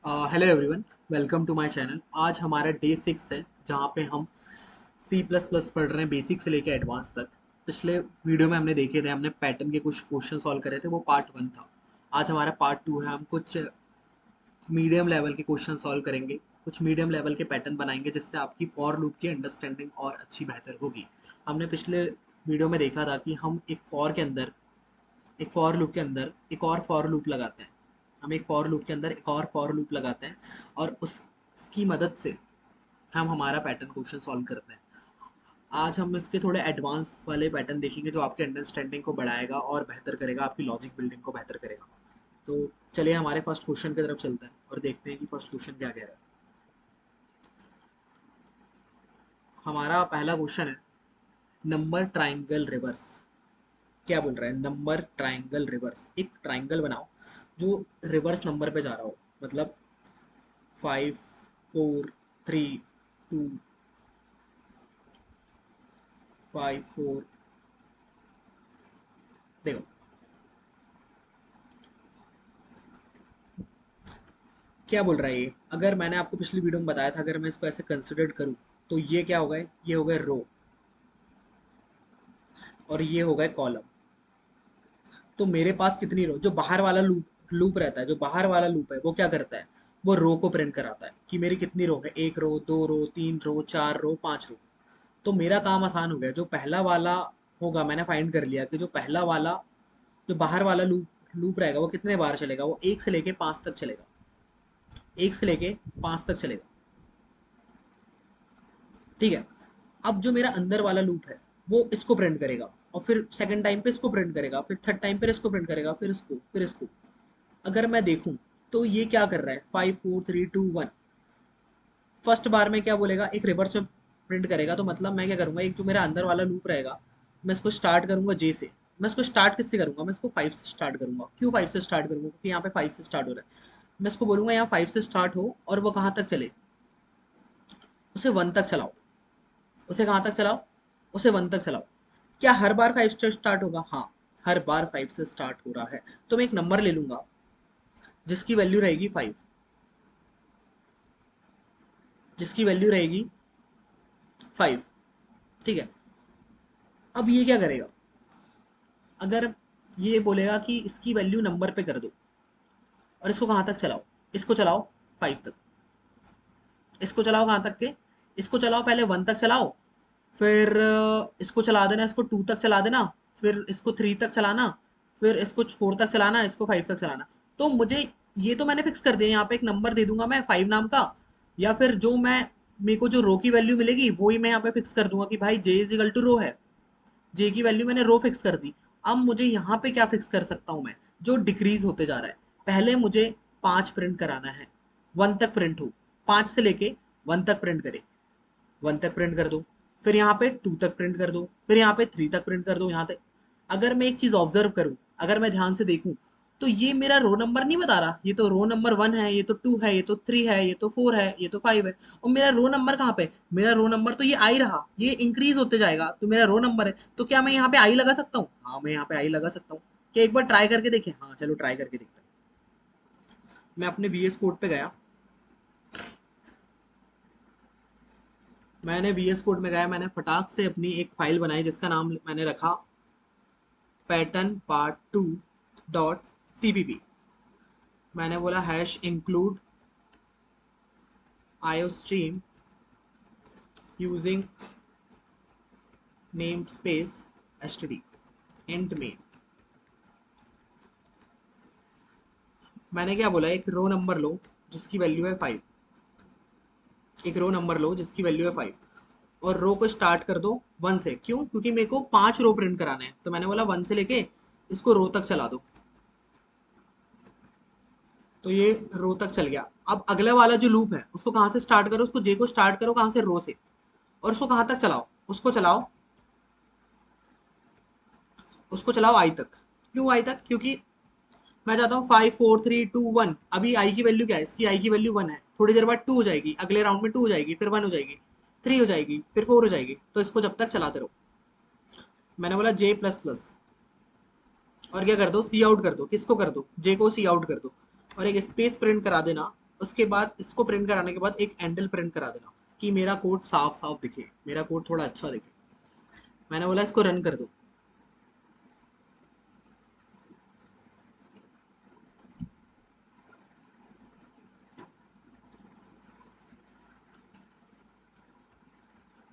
Hello everyone, welcome to my channel. आज हमारा day 6 है जहाँ पे हम सी प्लस प्लस पढ़ रहे हैं, बेसिक से लेके एडवांस तक। पिछले वीडियो में हमने देखे थे, हमने पैटर्न के कुछ क्वेश्चन सॉल्व करे थे, वो पार्ट 1 था। आज हमारा पार्ट 2 है। हम कुछ मीडियम लेवल के क्वेश्चन सॉल्व करेंगे, कुछ मीडियम लेवल के पैटर्न बनाएंगे जिससे आपकी फॉर लूप की अंडरस्टैंडिंग और अच्छी बेहतर होगी। हमने पिछले वीडियो में देखा था कि हम एक फॉर लूप के अंदर एक और फॉर लूप लगाते हैं। हम एक फॉर लूप के अंदर एक और फॉर लूप लगाते हैं और उसकी मदद से हम हमारा पैटर्न क्वेश्चन सॉल्व करते हैं। आज हम इसके थोड़े एडवांस वाले पैटर्न देखेंगे जो आपके अंडरस्टैंडिंग को बढ़ाएगा और बेहतर करेगा, आपकी लॉजिक बिल्डिंग को बेहतर करेगा। तो चलिए हमारे फर्स्ट क्वेश्चन की तरफ चलते हैं और देखते हैं कि फर्स्ट क्वेश्चन क्या कह रहा है। हमारा पहला क्वेश्चन है, नंबर ट्राइंगल रिवर्स। क्या बोल रहा है? Number triangle reverse. एक ट्राइंगल बनाओ जो रिवर्स नंबर पे जा रहा हो, मतलब 5 4 3 2 5 4। देखो क्या बोल रहा है ये। अगर मैंने आपको पिछली वीडियो में बताया था, अगर मैं इसको ऐसे कंसिडर करूँ तो ये क्या होगा? ये हो गए रो और ये हो गए कॉलम। तो मेरे पास कितनी रो? जो बाहर वाला लूप लूप रहता है, जो बाहर वाला लूप है वो क्या करता है? वो रो को प्रिंट कराता है कि मेरी कितनी रो है, 1 रो, 2 रो, 3 रो, 4 रो, 5 रो। तो मेरा काम आसान हो गया। जो पहला वाला होगा, मैंने फाइंड कर लिया कि जो पहला वाला, जो बाहर वाला लूप लूप रहेगा वो कितने बार चलेगा? वो 1 से लेके 5 तक चलेगा। 1 से लेके 5 तक चलेगा। ठीक है। अब जो मेरा अंदर वाला लूप है वो इसको प्रिंट करेगा, और फिर सेकंड टाइम पे इसको प्रिंट करेगा, फिर थर्ड टाइम पे इसको प्रिंट करेगा, फिर इसको, फिर इसको। अगर मैं देखूं तो ये क्या कर रहा है? 5 4 3 2 1। फर्स्ट बार में क्या बोलेगा? एक रिवर्स में प्रिंट करेगा। तो मतलब मैं क्या करूंगा, एक जो मेरा अंदर वाला लूप रहेगा, मैं इसको स्टार्ट करूंगा जे से। मैं इसको स्टार्ट किससे करूंगा? मैं इसको 5 से स्टार्ट करूंगा। क्यों 5 से स्टार्ट करूंगा? क्योंकि यहाँ पे 5 से स्टार्ट हो रहा है। मैं इसको बोलूंगा यहाँ 5 से स्टार्ट हो और वो कहाँ तक चले? उसे 1 तक चलाओ। उसे कहाँ तक चलाओ? उसे 1 तक चलाओ। क्या हर बार 5 से स्टार्ट होगा? हाँ, हर बार 5 से स्टार्ट हो रहा है। तो मैं एक नंबर ले लूंगा जिसकी वैल्यू रहेगी 5, जिसकी वैल्यू रहेगी 5। ठीक है। अब ये क्या करेगा? अगर ये बोलेगा कि इसकी वैल्यू नंबर पे कर दो, और इसको कहाँ तक चलाओ? इसको चलाओ 5 तक। इसको चलाओ कहाँ तक के? इसको चलाओ, पहले 1 तक चलाओ, फिर इसको चला देना, इसको 2 तक चला देना, फिर इसको 3 तक चलाना, फिर इसको 4 तक चलाना, इसको 5 तक चलाना। तो मुझे ये तो मैंने फिक्स कर दिया, यहाँ पे एक नंबर दे दूंगा मैं 5 नाम का। या फिर जो मैं, मेरे को जो रो की वैल्यू मिलेगी वही मैं यहाँ पे फिक्स कर दूंगा कि भाई जे इज इक्वल टू रो है। जे की वैल्यू मैंने रो फिक्स कर दी। अब मुझे यहाँ पे क्या फिक्स कर सकता हूँ मैं? जो डिक्रीज होते जा रहा है। पहले मुझे 5 प्रिंट कराना है, 1 तक प्रिंट हो। 5 से लेके 1 तक प्रिंट करे। 1 तक प्रिंट कर दो, फिर यहाँ पे 2 तक प्रिंट कर दो, फिर यहाँ पे 3 तक प्रिंट कर दो, यहाँ तक। अगर मैं एक चीज ऑब्जर्व करूँ, अगर मैं ध्यान से देखूं, तो ये मेरा रो नंबर नहीं बता रहा। ये तो रो नंबर 1 है, ये तो 2 है, ये तो 3 है, ये तो 4 है, ये तो 5 है। और मेरा रो नंबर कहाँ पे? मेरा रो नंबर तो ये आई रहा, ये इंक्रीज होते जाएगा, तो मेरा रो नंबर है। तो क्या मैं यहाँ पे आई लगा सकता हूँ? हाँ, मैं यहाँ पे आई लगा सकता हूँ। क्या एक बार ट्राई करके देखें? हाँ चलो ट्राई करके देखते हैं। मैं अपने VS कोड पे गया। मैंने VS कोड में गया, मैंने फटाक से अपनी एक फाइल बनाई जिसका नाम मैंने रखा पैटर्न पार्ट 2 डॉट CPP। मैंने बोला hash include IOStream using name space std and main. मैंने क्या बोला? एक रो नंबर लो जिसकी वैल्यू है 5। एक रो नंबर लो जिसकी वैल्यू है 5, और रो को स्टार्ट कर दो 1 से। क्यों? क्योंकि मेरे को 5 रो प्रिंट कराने हैं। तो मैंने बोला 1 से लेके इसको रो तक चला दो। तो ये रो तक चल गया। अब अगला वाला जो लूप है उसको कहाँ से स्टार्ट करो? उसको जे को स्टार्ट करो कहाँ से? रो से। और उसको कहाँ तक चलाओ? उसको चलाओ, उसको चलाओ आई तक। क्यों आई तक? क्योंकि मैं चाहता हूँ 5 4 3 2 1। अभी आई की वैल्यू क्या है? इसकी आई की वैल्यू 1 है। थोड़ी देर बाद 2 हो जाएगी, अगले राउंड में 2 हो जाएगी, फिर 1 हो जाएगी, 3 हो जाएगी, फिर 4 हो जाएगी। तो इसको जब तक चलाते रहो। मैंने बोला जे प्लस प्लस, और क्या कर दो? सी आउट कर दो। किसको कर दो? जे को सी आउट कर दो, और एक स्पेस प्रिंट करा देना उसके बाद इसको प्रिंट कराने के बाद एक एंडल प्रिंट करा देना कि मेरा कोड साफ साफ दिखे, मेरा कोड थोड़ा अच्छा दिखे। मैंने बोला इसको रन कर दो।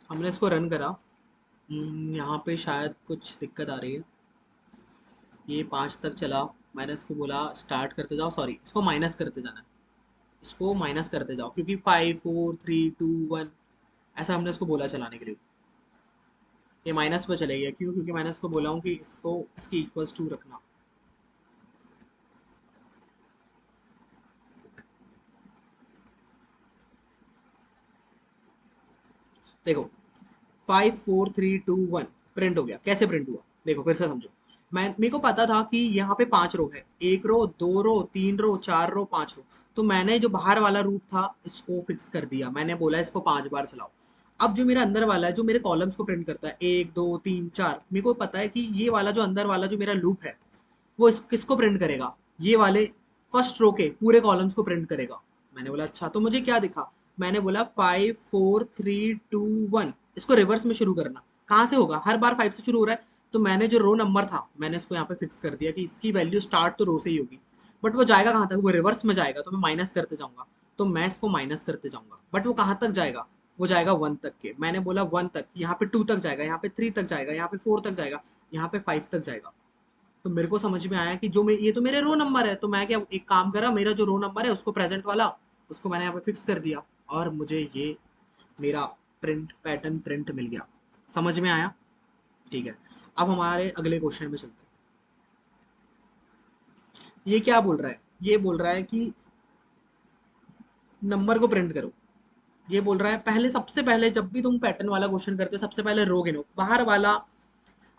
हमने इसको रन करा। यहाँ पे शायद कुछ दिक्कत आ रही है। ये 5 तक चला। मैंने इसको बोला स्टार्ट करते जाओ, सॉरी इसको माइनस करते जाना है, इसको माइनस करते जाओ क्योंकि 5 4 3 2 1 ऐसा हमने इसको बोला चलाने के लिए। ये माइनस पे चले गया, क्यों? क्योंकि मैंने इसको बोला हूँ कि इसको इसकी इक्वल्स टू रखना। देखो 5 4 3 2 1 प्रिंट हो गया। कैसे प्रिंट हुआ देखो, फिर से समझो। मैं मेरे को पता था कि यहाँ पे 5 रो है, 1 रो 2 रो 3 रो 4 रो 5 रो। तो मैंने जो बाहर वाला रूप था इसको फिक्स कर दिया, मैंने बोला इसको 5 बार चलाओ। अब जो मेरा अंदर वाला है जो मेरे कॉलम्स को प्रिंट करता है 1 2 3 4, मेरे को पता है कि ये वाला जो अंदर वाला जो मेरा लूप है वो किसको प्रिंट करेगा, ये वाले फर्स्ट रो के पूरे कॉलम्स को प्रिंट करेगा। मैंने बोला अच्छा, तो मुझे क्या दिखा? मैंने बोला 5 4 3 2 1, इसको रिवर्स में शुरू करना। कहाँ से होगा? हर बार 5 से शुरू हो रहा है। तो मैंने जो रो नंबर था मैंने इसको यहाँ पे फिक्स कर दिया कि इसकी वैल्यू स्टार्ट तो रो से ही होगी, बट वो जाएगा कहाँ तक? वो रिवर्स में जाएगा, तो मैं माइनस करते जाऊंगा। तो मैं इसको माइनस करते जाऊंगा, बट वो कहाँ तक जाएगा? वो जाएगा 1 तक के। मैंने बोला 1 तक, यहाँ पे 2 तक जाएगा, यहाँ पे 3 तक जाएगा, यहाँ पे 4 तक जाएगा, यहाँ पे 5 तक जाएगा। तो मेरे को समझ में आया कि ये तो मेरे रो नंबर है। तो मैं क्या एक काम करा, मेरा जो रो नंबर है उसको प्रेजेंट वाला उसको मैंने यहाँ पे फिक्स कर दिया, और मुझे ये मेरा प्रिंट पैटर्न प्रिंट मिल गया। समझ में आया? ठीक है। अब हमारे अगले क्वेश्चन में चलते हैं। ये क्या बोल रहा है? ये बोल रहा है कि नंबर को प्रिंट करो। ये बोल रहा है पहले, सबसे पहले जब भी तुम पैटर्न वाला क्वेश्चन करते हो सबसे पहले रो गिनो, बाहर वाला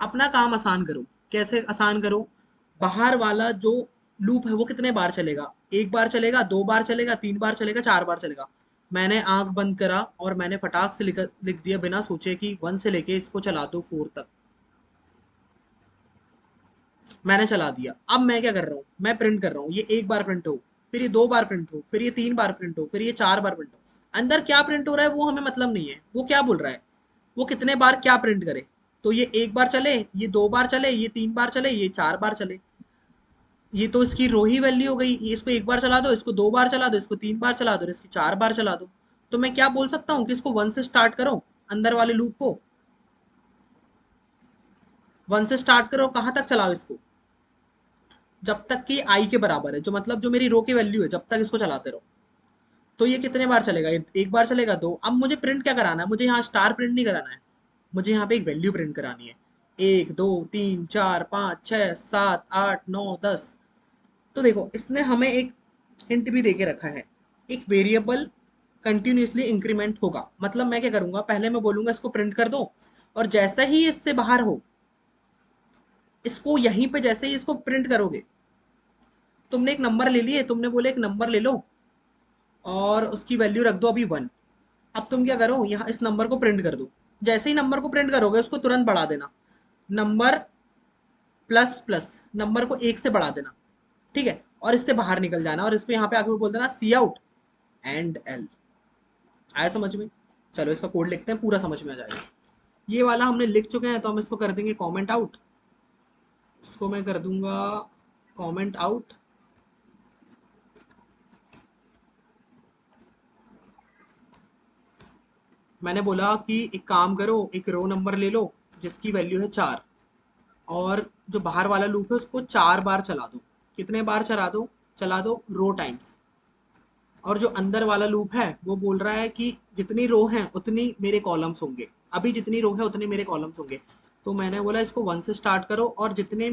अपना काम आसान करो। कैसे आसान करो? बाहर वाला जो लूप है वो कितने बार चलेगा? 1 बार चलेगा, 2 बार चलेगा, 3 बार चलेगा, 4 बार चलेगा। मैंने आंख बंद करा और मैंने फटाक से लिख दिया बिना सोचे कि 1 से लेके इसको चला दो 4 तक। मैंने चला दिया। अब मैं क्या कर रहा हूँ? मैं प्रिंट कर रहा हूँ ये 1 बार प्रिंट हो, फिर ये 2 बार प्रिंट हो, फिर ये 3 बार प्रिंट हो, फिर ये 4 बार प्रिंट हो। अंदर क्या प्रिंट हो रहा है वो हमें मतलब नहीं है, वो क्या बोल रहा है, वो कितने बार क्या प्रिंट करे। तो ये 1 बार चले, ये 2 बार चले, ये 3 बार चले, ये 4 बार चले। ये तो इसकी रो ही वैल्यू हो गई। ये इसको 1 बार चला दो, इसको 2 बार चला दो, इसको 3 बार चला दो, इसको 4 बार चला दो। तो मैं क्या बोल सकता हूँ कि इसको 1 से स्टार्ट करो, अंदर वाले लूप को 1 से स्टार्ट करो, कहाँ तक चलाओ इसको? जब तक कि आई के बराबर है, जो मतलब जो मेरी रो की वैल्यू है, जब तक इसको चलाते रहो। तो ये कितने बार चलेगा? ये 1 बार चलेगा, 2। अब मुझे प्रिंट क्या कराना है? मुझे यहाँ स्टार प्रिंट नहीं कराना है, मुझे यहाँ पे एक वैल्यू प्रिंट करानी है। 1 2 3 4 5 6 7 8 9 10। तो देखो इसने हमें एक हिंट भी देके रखा है, एक वेरिएबल कंटिन्यूसली इंक्रीमेंट होगा। मतलब मैं क्या करूंगा, पहले मैं बोलूंगा इसको प्रिंट कर दो, और जैसे ही इससे बाहर हो, इसको यहीं पे जैसे ही इसको प्रिंट करोगे, तुमने एक नंबर ले लिए, तुमने बोले एक नंबर ले लो और उसकी वैल्यू रख दो अभी 1। अब तुम क्या करो, यहाँ इस नंबर को प्रिंट कर दो। जैसे ही नंबर को प्रिंट करोगे उसको तुरंत बढ़ा देना, नंबर प्लस प्लस नंबर को 1 से बढ़ा देना, ठीक है? और इससे बाहर निकल जाना और इसको यहाँ पे आके बोल देना सी आउट एंड एल। आया समझ में? चलो इसका कोड लिखते हैं, पूरा समझ में आ जाएगा। ये वाला हमने लिख चुके हैं, तो हम इसको कर देंगे कमेंट आउट। इसको मैं कर दूंगा कमेंट आउट। मैंने बोला कि एक काम करो, एक रो नंबर ले लो जिसकी वैल्यू है 4, और जो बाहर वाला लूप है उसको 4 बार चला दो। कितने बार चला दो? चला दो रो टाइम्स। और जो अंदर वाला लूप है वो बोल रहा है कि जितनी रो हैं उतनी मेरे कॉलम्स होंगे, अभी जितनी रो है उतने मेरे कॉलम्स होंगे। तो मैंने बोला इसको 1 से स्टार्ट करो, और जितनी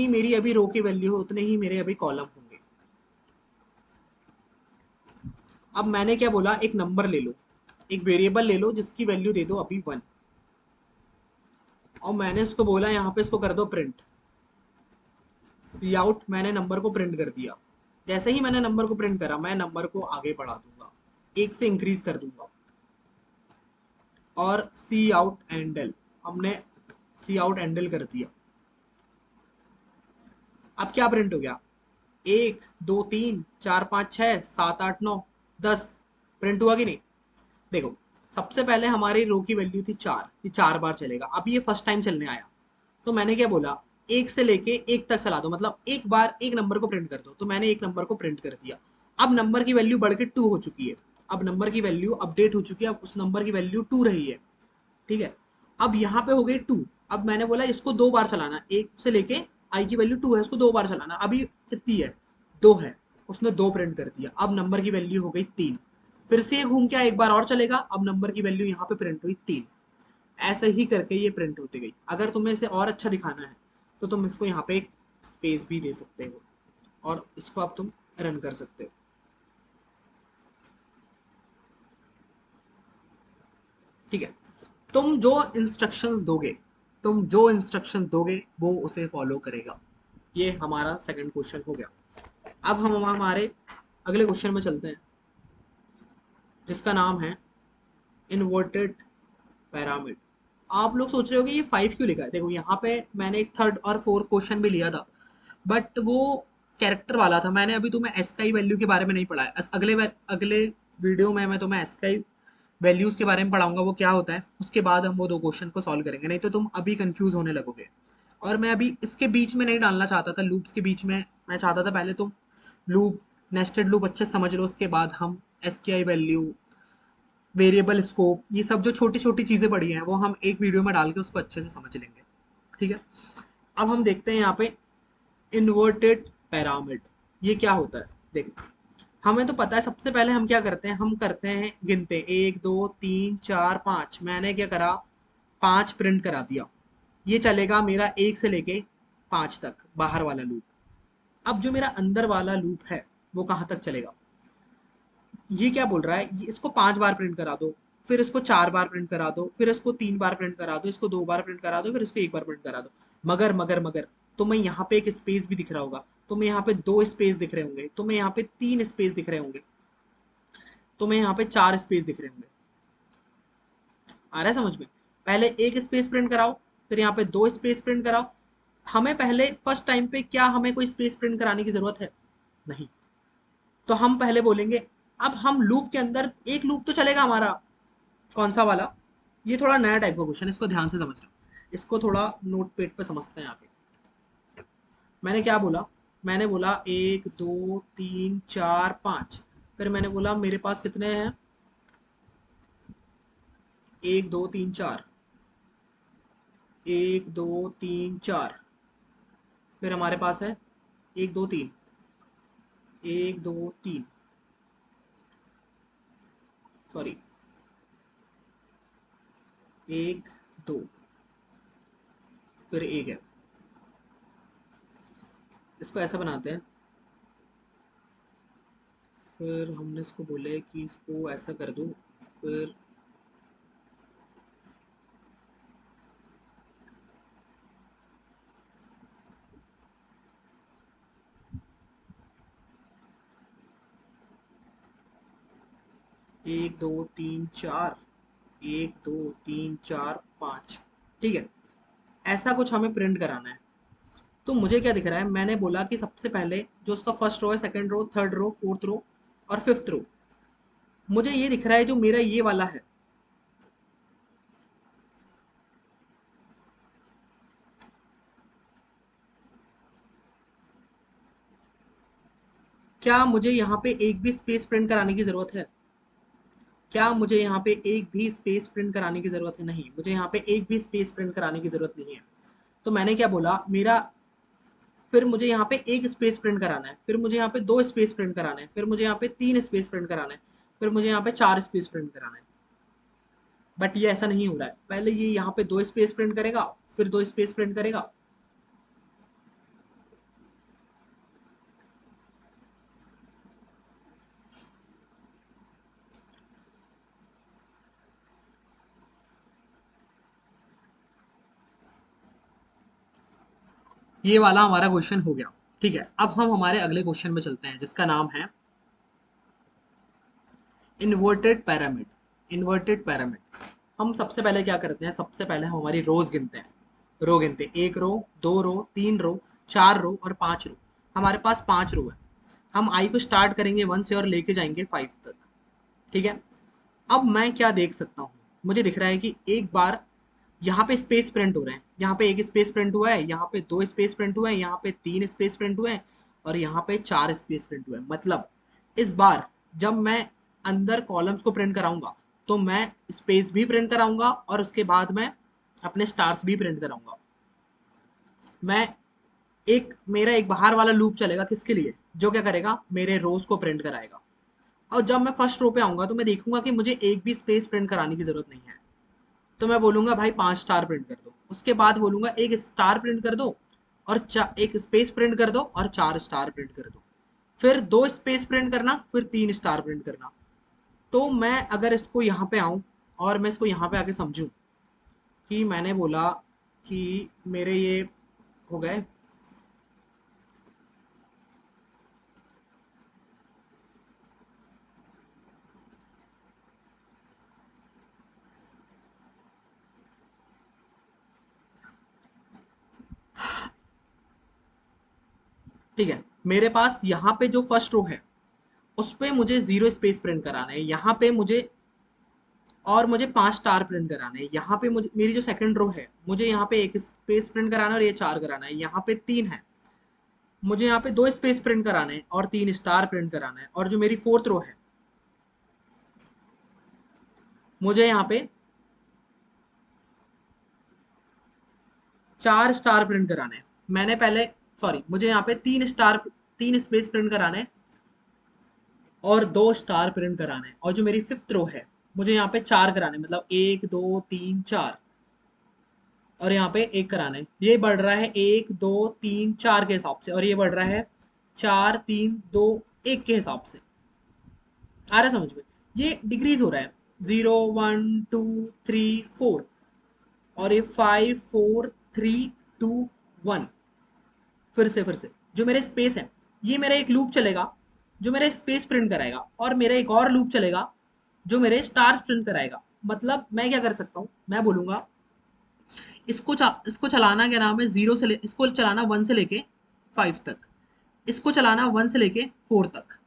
मेरी अभी रो की वैल्यू है उतने ही मेरे अभी कॉलम होंगे। अब मैंने क्या बोला, एक नंबर ले लो, एक वेरिएबल ले लो जिसकी वैल्यू दे दो अभी 1, और मैंने इसको बोला यहाँ पे इसको कर दो प्रिंट सी आउट। मैंने नंबर को प्रिंट कर दिया। जैसे ही मैंने नंबर को प्रिंट करा, मैं नंबर को आगे बढ़ा दूंगा, 1 से इंक्रीज कर दूंगा, और सी आउट एंडल, हमने सी आउट एंडल कर दिया। अब क्या प्रिंट हो गया? 1 2 3 4 5 6 7 8 9 10 प्रिंट हुआ कि नहीं? देखो, सबसे पहले हमारी रो की वैल्यू थी 4, ये 4 बार चलेगा। अब ये फर्स्ट टाइम चलने आया, तो मैंने क्या बोला, 1 से लेके 1 तक चला दो, मतलब एक बार एक नंबर को प्रिंट कर दो। तो मैंने एक नंबर को प्रिंट कर दिया। अब नंबर की वैल्यू बढ़ के 2 हो चुकी है। अब नंबर की वैल्यू अपडेट हो चुकी है, अब उस नंबर की वैल्यू 2 रही है। ठीक है, अब यहाँ पे हो गई 2। अब मैंने बोला इसको 2 बार चलाना, 1 से लेके आई की वैल्यू 2 है, इसको 2 बार चलाना। अभी कितनी है? 2 है। उसने 2 प्रिंट कर दिया। अब नंबर की वैल्यू हो गई 3। फिर से ये घूम के एक बार और चलेगा, अब नंबर की वैल्यू यहाँ पे प्रिंट हुई 3। ऐसे ही करके ये प्रिंट होती गई। अगर तुम्हें इसे और अच्छा दिखाना है तो तुम इसको यहाँ पे एक स्पेस भी दे सकते हो, और इसको अब तुम रन कर सकते हो। ठीक है, तुम जो इंस्ट्रक्शंस दोगे, तुम जो इंस्ट्रक्शंस दोगे वो उसे फॉलो करेगा। ये हमारा सेकंड क्वेश्चन हो गया। अब हम हमारे अगले क्वेश्चन में चलते हैं, जिसका नाम है इन्वर्टेड पैरामिड। आप लोग सोच रहे हो कि ये 5 क्यों लिखा है? देखो, यहाँ पे मैंने एक थर्ड और फोर्थ क्वेश्चन भी लिया था, बट वो कैरेक्टर वाला था। मैंने अभी तुम्हें एसकाई वैल्यू के बारे में नहीं पढ़ाया। अगले वीडियो में मैं तुम्हें एसकाई वैल्यूज के बारे में पढ़ाऊंगा, वो क्या होता है। उसके बाद हम वो दो क्वेश्चन को सॉल्व करेंगे, नहीं तो तुम अभी कंफ्यूज होने लगोगे। और मैं अभी इसके बीच में नहीं डालना चाहता था, लूप्स के बीच में। मैं चाहता था पहले तुम लूप, नेस्टेड लूप अच्छे से समझ लो, उसके बाद हम एसकेआई वैल्यू, वेरिएबल स्कोप, ये सब जो छोटी छोटी चीज़ें पड़ी हैं वो हम एक वीडियो में डाल के उसको अच्छे से समझ लेंगे। ठीक है, अब हम देखते हैं यहाँ पे इन्वर्टेड पैरामिड, ये क्या होता है। देखो, हमें तो पता है। सबसे पहले हम क्या करते हैं, हम करते हैं गिनते, 1 2 3 4 5। मैंने क्या करा, 5 प्रिंट करा दिया। ये चलेगा मेरा 1 से लेके 5 तक, बाहर वाला लूप। अब जो मेरा अंदर वाला लूप है वो कहाँ तक चलेगा? ये क्या बोल रहा है, इसको 5 बार प्रिंट करा दो, फिर इसको 4 बार प्रिंट करा दो, फिर इसको 3 बार प्रिंट करा दो, इसको 2 बार प्रिंट करा दो, फिर इसको 1 बार प्रिंट करा दो। मगर तुम्हें यहाँ पे एक स्पेस भी दिख रहा होगा, तुम्हें यहाँ पे 2 स्पेस दिख रहे होंगे, तुम्हें यहाँ पे 3 स्पेस दिख रहे होंगे, तुम्हें यहाँ पे 4 स्पेस दिख रहे होंगे। आ रहा है समझ में? पहले एक स्पेस प्रिंट कराओ, फिर यहाँ पे 2 स्पेस प्रिंट कराओ। हमें पहले फर्स्ट टाइम पे क्या हमें कोई स्पेस प्रिंट कराने की जरूरत है? नहीं। तो हम पहले बोलेंगे, अब हम लूप के अंदर एक लूप तो चलेगा हमारा, कौन सा वाला? ये थोड़ा नया टाइप का क्वेश्चन है, इसको ध्यान से समझना। इसको थोड़ा नोट पेड पे समझते हैं यहाँ पे। मैंने क्या बोला? मैंने बोला 1 2 3 4 5। फिर मैंने बोला मेरे पास कितने हैं, 1 2 3 4, 1 2 3 4। फिर हमारे पास है 1 2 3, 1 2 3, सॉरी, 1 2, फिर 1 है। इसको ऐसा बनाते हैं, फिर हमने इसको बोले कि इसको ऐसा कर दो, फिर 1 2 3 4, 1 2 3 4 5। ठीक है, ऐसा कुछ हमें प्रिंट कराना है। तो मुझे क्या दिख रहा है, मैंने बोला कि सबसे पहले जो उसका फर्स्ट रो है, second row, third row, fourth row और फिफ्थ रो, मुझे ये दिख रहा है जो मेरा ये वाला है। क्या मुझे यहाँ पे एक भी स्पेस प्रिंट कराने की जरूरत है? क्या मुझे यहाँ पे एक भी स्पेस प्रिंट कराने की जरूरत है? नहीं, मुझे यहाँ पे एक भी स्पेस प्रिंट कराने की जरूरत नहीं है। तो मैंने क्या बोला, मेरा, फिर मुझे यहाँ पे एक स्पेस प्रिंट कराना है, फिर मुझे यहाँ पे 2 स्पेस प्रिंट कराना है, फिर मुझे यहाँ पे 3 स्पेस प्रिंट कराना है, फिर मुझे यहाँ पे 4 स्पेस प्रिंट कराना है। बट ये ऐसा नहीं हो रहा है। पहले ये यहाँ पे 2 स्पेस प्रिंट करेगा, फिर 2 स्पेस प्रिंट करेगा। ये वाला हमारा क्वेश्चन हो गया। ठीक है, अब हम हमारे अगले क्वेश्चन में चलते हैं, जिसका नाम है इन्वर्टेड पैरामिड। इन्वर्टेड पैरामिड, हम सबसे पहले क्या करते हैं, सबसे पहले हम हमारी रोज गिनते हैं। रो गिनते हैं, 1 रो, 2 रो, 3 रो, 4 रो और 5 रो। हमारे पास 5 रो है, हम आई को स्टार्ट करेंगे 1 से और लेके जाएंगे 5 तक, ठीक है। अब मैं क्या देख सकता हूँ, मुझे दिख रहा है कि एक बार यहाँ पे स्पेस प्रिंट हो रहे हैं, यहाँ पे एक स्पेस प्रिंट हुआ है, यहाँ पे 2 स्पेस प्रिंट हुए हैं, यहाँ पे 3 स्पेस प्रिंट हुए हैं और यहाँ पे 4 स्पेस प्रिंट हुए हैं। मतलब इस बार जब मैं अंदर कॉलम्स को प्रिंट कराऊंगा तो मैं स्पेस भी प्रिंट कराऊंगा और उसके बाद मैं अपने स्टार्स भी प्रिंट कराऊंगा। मैं एक मेरा एक बाहर वाला लूप चलेगा किसके लिए, जो क्या करेगा, मेरे रोज को प्रिंट कराएगा। और जब मैं फर्स्ट रो पे आऊंगा तो मैं देखूंगा कि मुझे एक भी स्पेस प्रिंट कराने की जरूरत नहीं है, तो मैं बोलूंगा भाई 5 स्टार प्रिंट कर दो। उसके बाद बोलूंगा एक स्टार प्रिंट कर दो और एक स्पेस प्रिंट कर दो और 4 स्टार प्रिंट कर दो। फिर 2 स्पेस प्रिंट करना, फिर 3 स्टार प्रिंट करना। तो मैं अगर इसको यहाँ पे आऊँ और मैं इसको यहाँ पे आके समझूं कि मैंने बोला कि मेरे ये हो गए, ठीक है, मेरे पास यहाँ पे जो फर्स्ट रो है उस पे मुझे 0 स्पेस प्रिंट कराना है, यहाँ पे मुझे और मुझे 5 स्टार प्रिंट कराना है। यहाँ पे मुझे मेरी जो सेकंड रो है मुझे यहाँ पे एक स्पेस प्रिंट कराना है और ये 4 कराना है। यहाँ पे 3 है, मुझे यहाँ पे 2 स्पेस प्रिंट कराने हैं और 3 स्टार प्रिंट कराना है। और जो मेरी फोर्थ रो है मुझे यहाँ पे 4 स्टार प्रिंट कराने हैं। मैंने पहले, सॉरी, मुझे यहाँ पे 3 स्पेस प्रिंट कराने हैं और 2 स्टार प्रिंट कराने हैं। और जो मेरी फिफ्थ रो है मुझे यहाँ पे 4 कराने हैं, मतलब 1 2 3 4 और यहाँ पे 1 कराना है। ये बढ़ रहा है 1 2 3 4 के हिसाब से और ये बढ़ रहा है 4 3 2 1 के हिसाब से। आ रहा है समझ में? ये डिक्रीज हो रहा है, 0 1 2 3 4 और ये 5 4 3 2 1। फिर से जो मेरे स्पेस है, ये मेरा एक लूप चलेगा जो मेरा स्पेस प्रिंट कराएगा और मेरा एक और लूप चलेगा जो मेरे स्टार्स प्रिंट कराएगा। मतलब मैं क्या कर सकता हूँ, मैं बोलूंगा इसको चलाना क्या नाम है, इसको चलाना 1 से लेके 5 तक, इसको चलाना 1 से लेके 4 तक,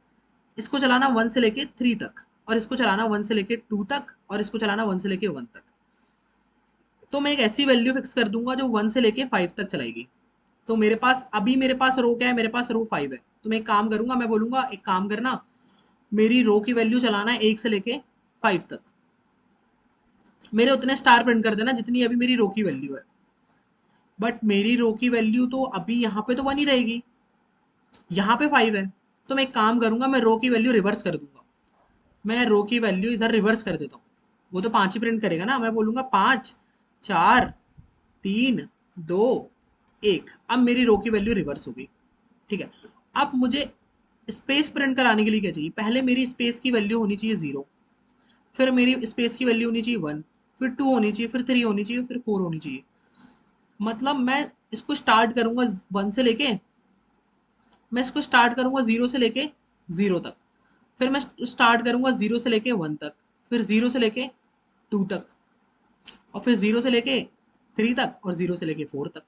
इसको चलाना 1 से लेके 3 तक और इसको चलाना 1 से लेके 2 तक और इसको चलाना 1 से लेके 1 तक। तो मैं एक ऐसी वैल्यू फिक्स कर दूंगा जो 1 से लेके 5 तक चलाएगी। तो मेरे पास रो क्या है, मेरे पास रो 5 है। तो मैं एक काम करूंगा, मैं बोलूंगा एक काम करना, मेरी रो की वैल्यू चलाना है 1 से लेके 5 तक, मेरे उतने स्टार प्रिंट कर देना जितनी अभी मेरी रो की वैल्यू है। बट मेरी रो की वैल्यू तो अभी यहाँ पे तो 1 ही रहेगी, यहाँ पे 5 है। तो मैं एक काम करूंगा, मैं रो की वैल्यू रिवर्स कर दूंगा, मैं रो की वैल्यू इधर रिवर्स कर देता हूँ। वो तो 5 ही प्रिंट करेगा ना, मैं बोलूंगा 5 4 3 2 1। अब मेरी रो की वैल्यू रिवर्स हो गई, ठीक है। अब मुझे स्पेस प्रिंट कराने के लिए क्या चाहिए, पहले मेरी स्पेस की वैल्यू होनी चाहिए 0, फिर मेरी स्पेस की वैल्यू होनी चाहिए 1, फिर 2 होनी चाहिए, फिर 3 होनी चाहिए, फिर 4 होनी चाहिए। मतलब इसको स्टार्ट करूंगा 1 से लेके मैं इसको स्टार्ट करूंगा 0 से लेके 0 तक, फिर मैं स्टार्ट करूंगा 0 से लेके 1 तक, फिर 0 से लेके 2 तक और फिर 0 से लेके 3 तक और 0 से लेके 4 तक।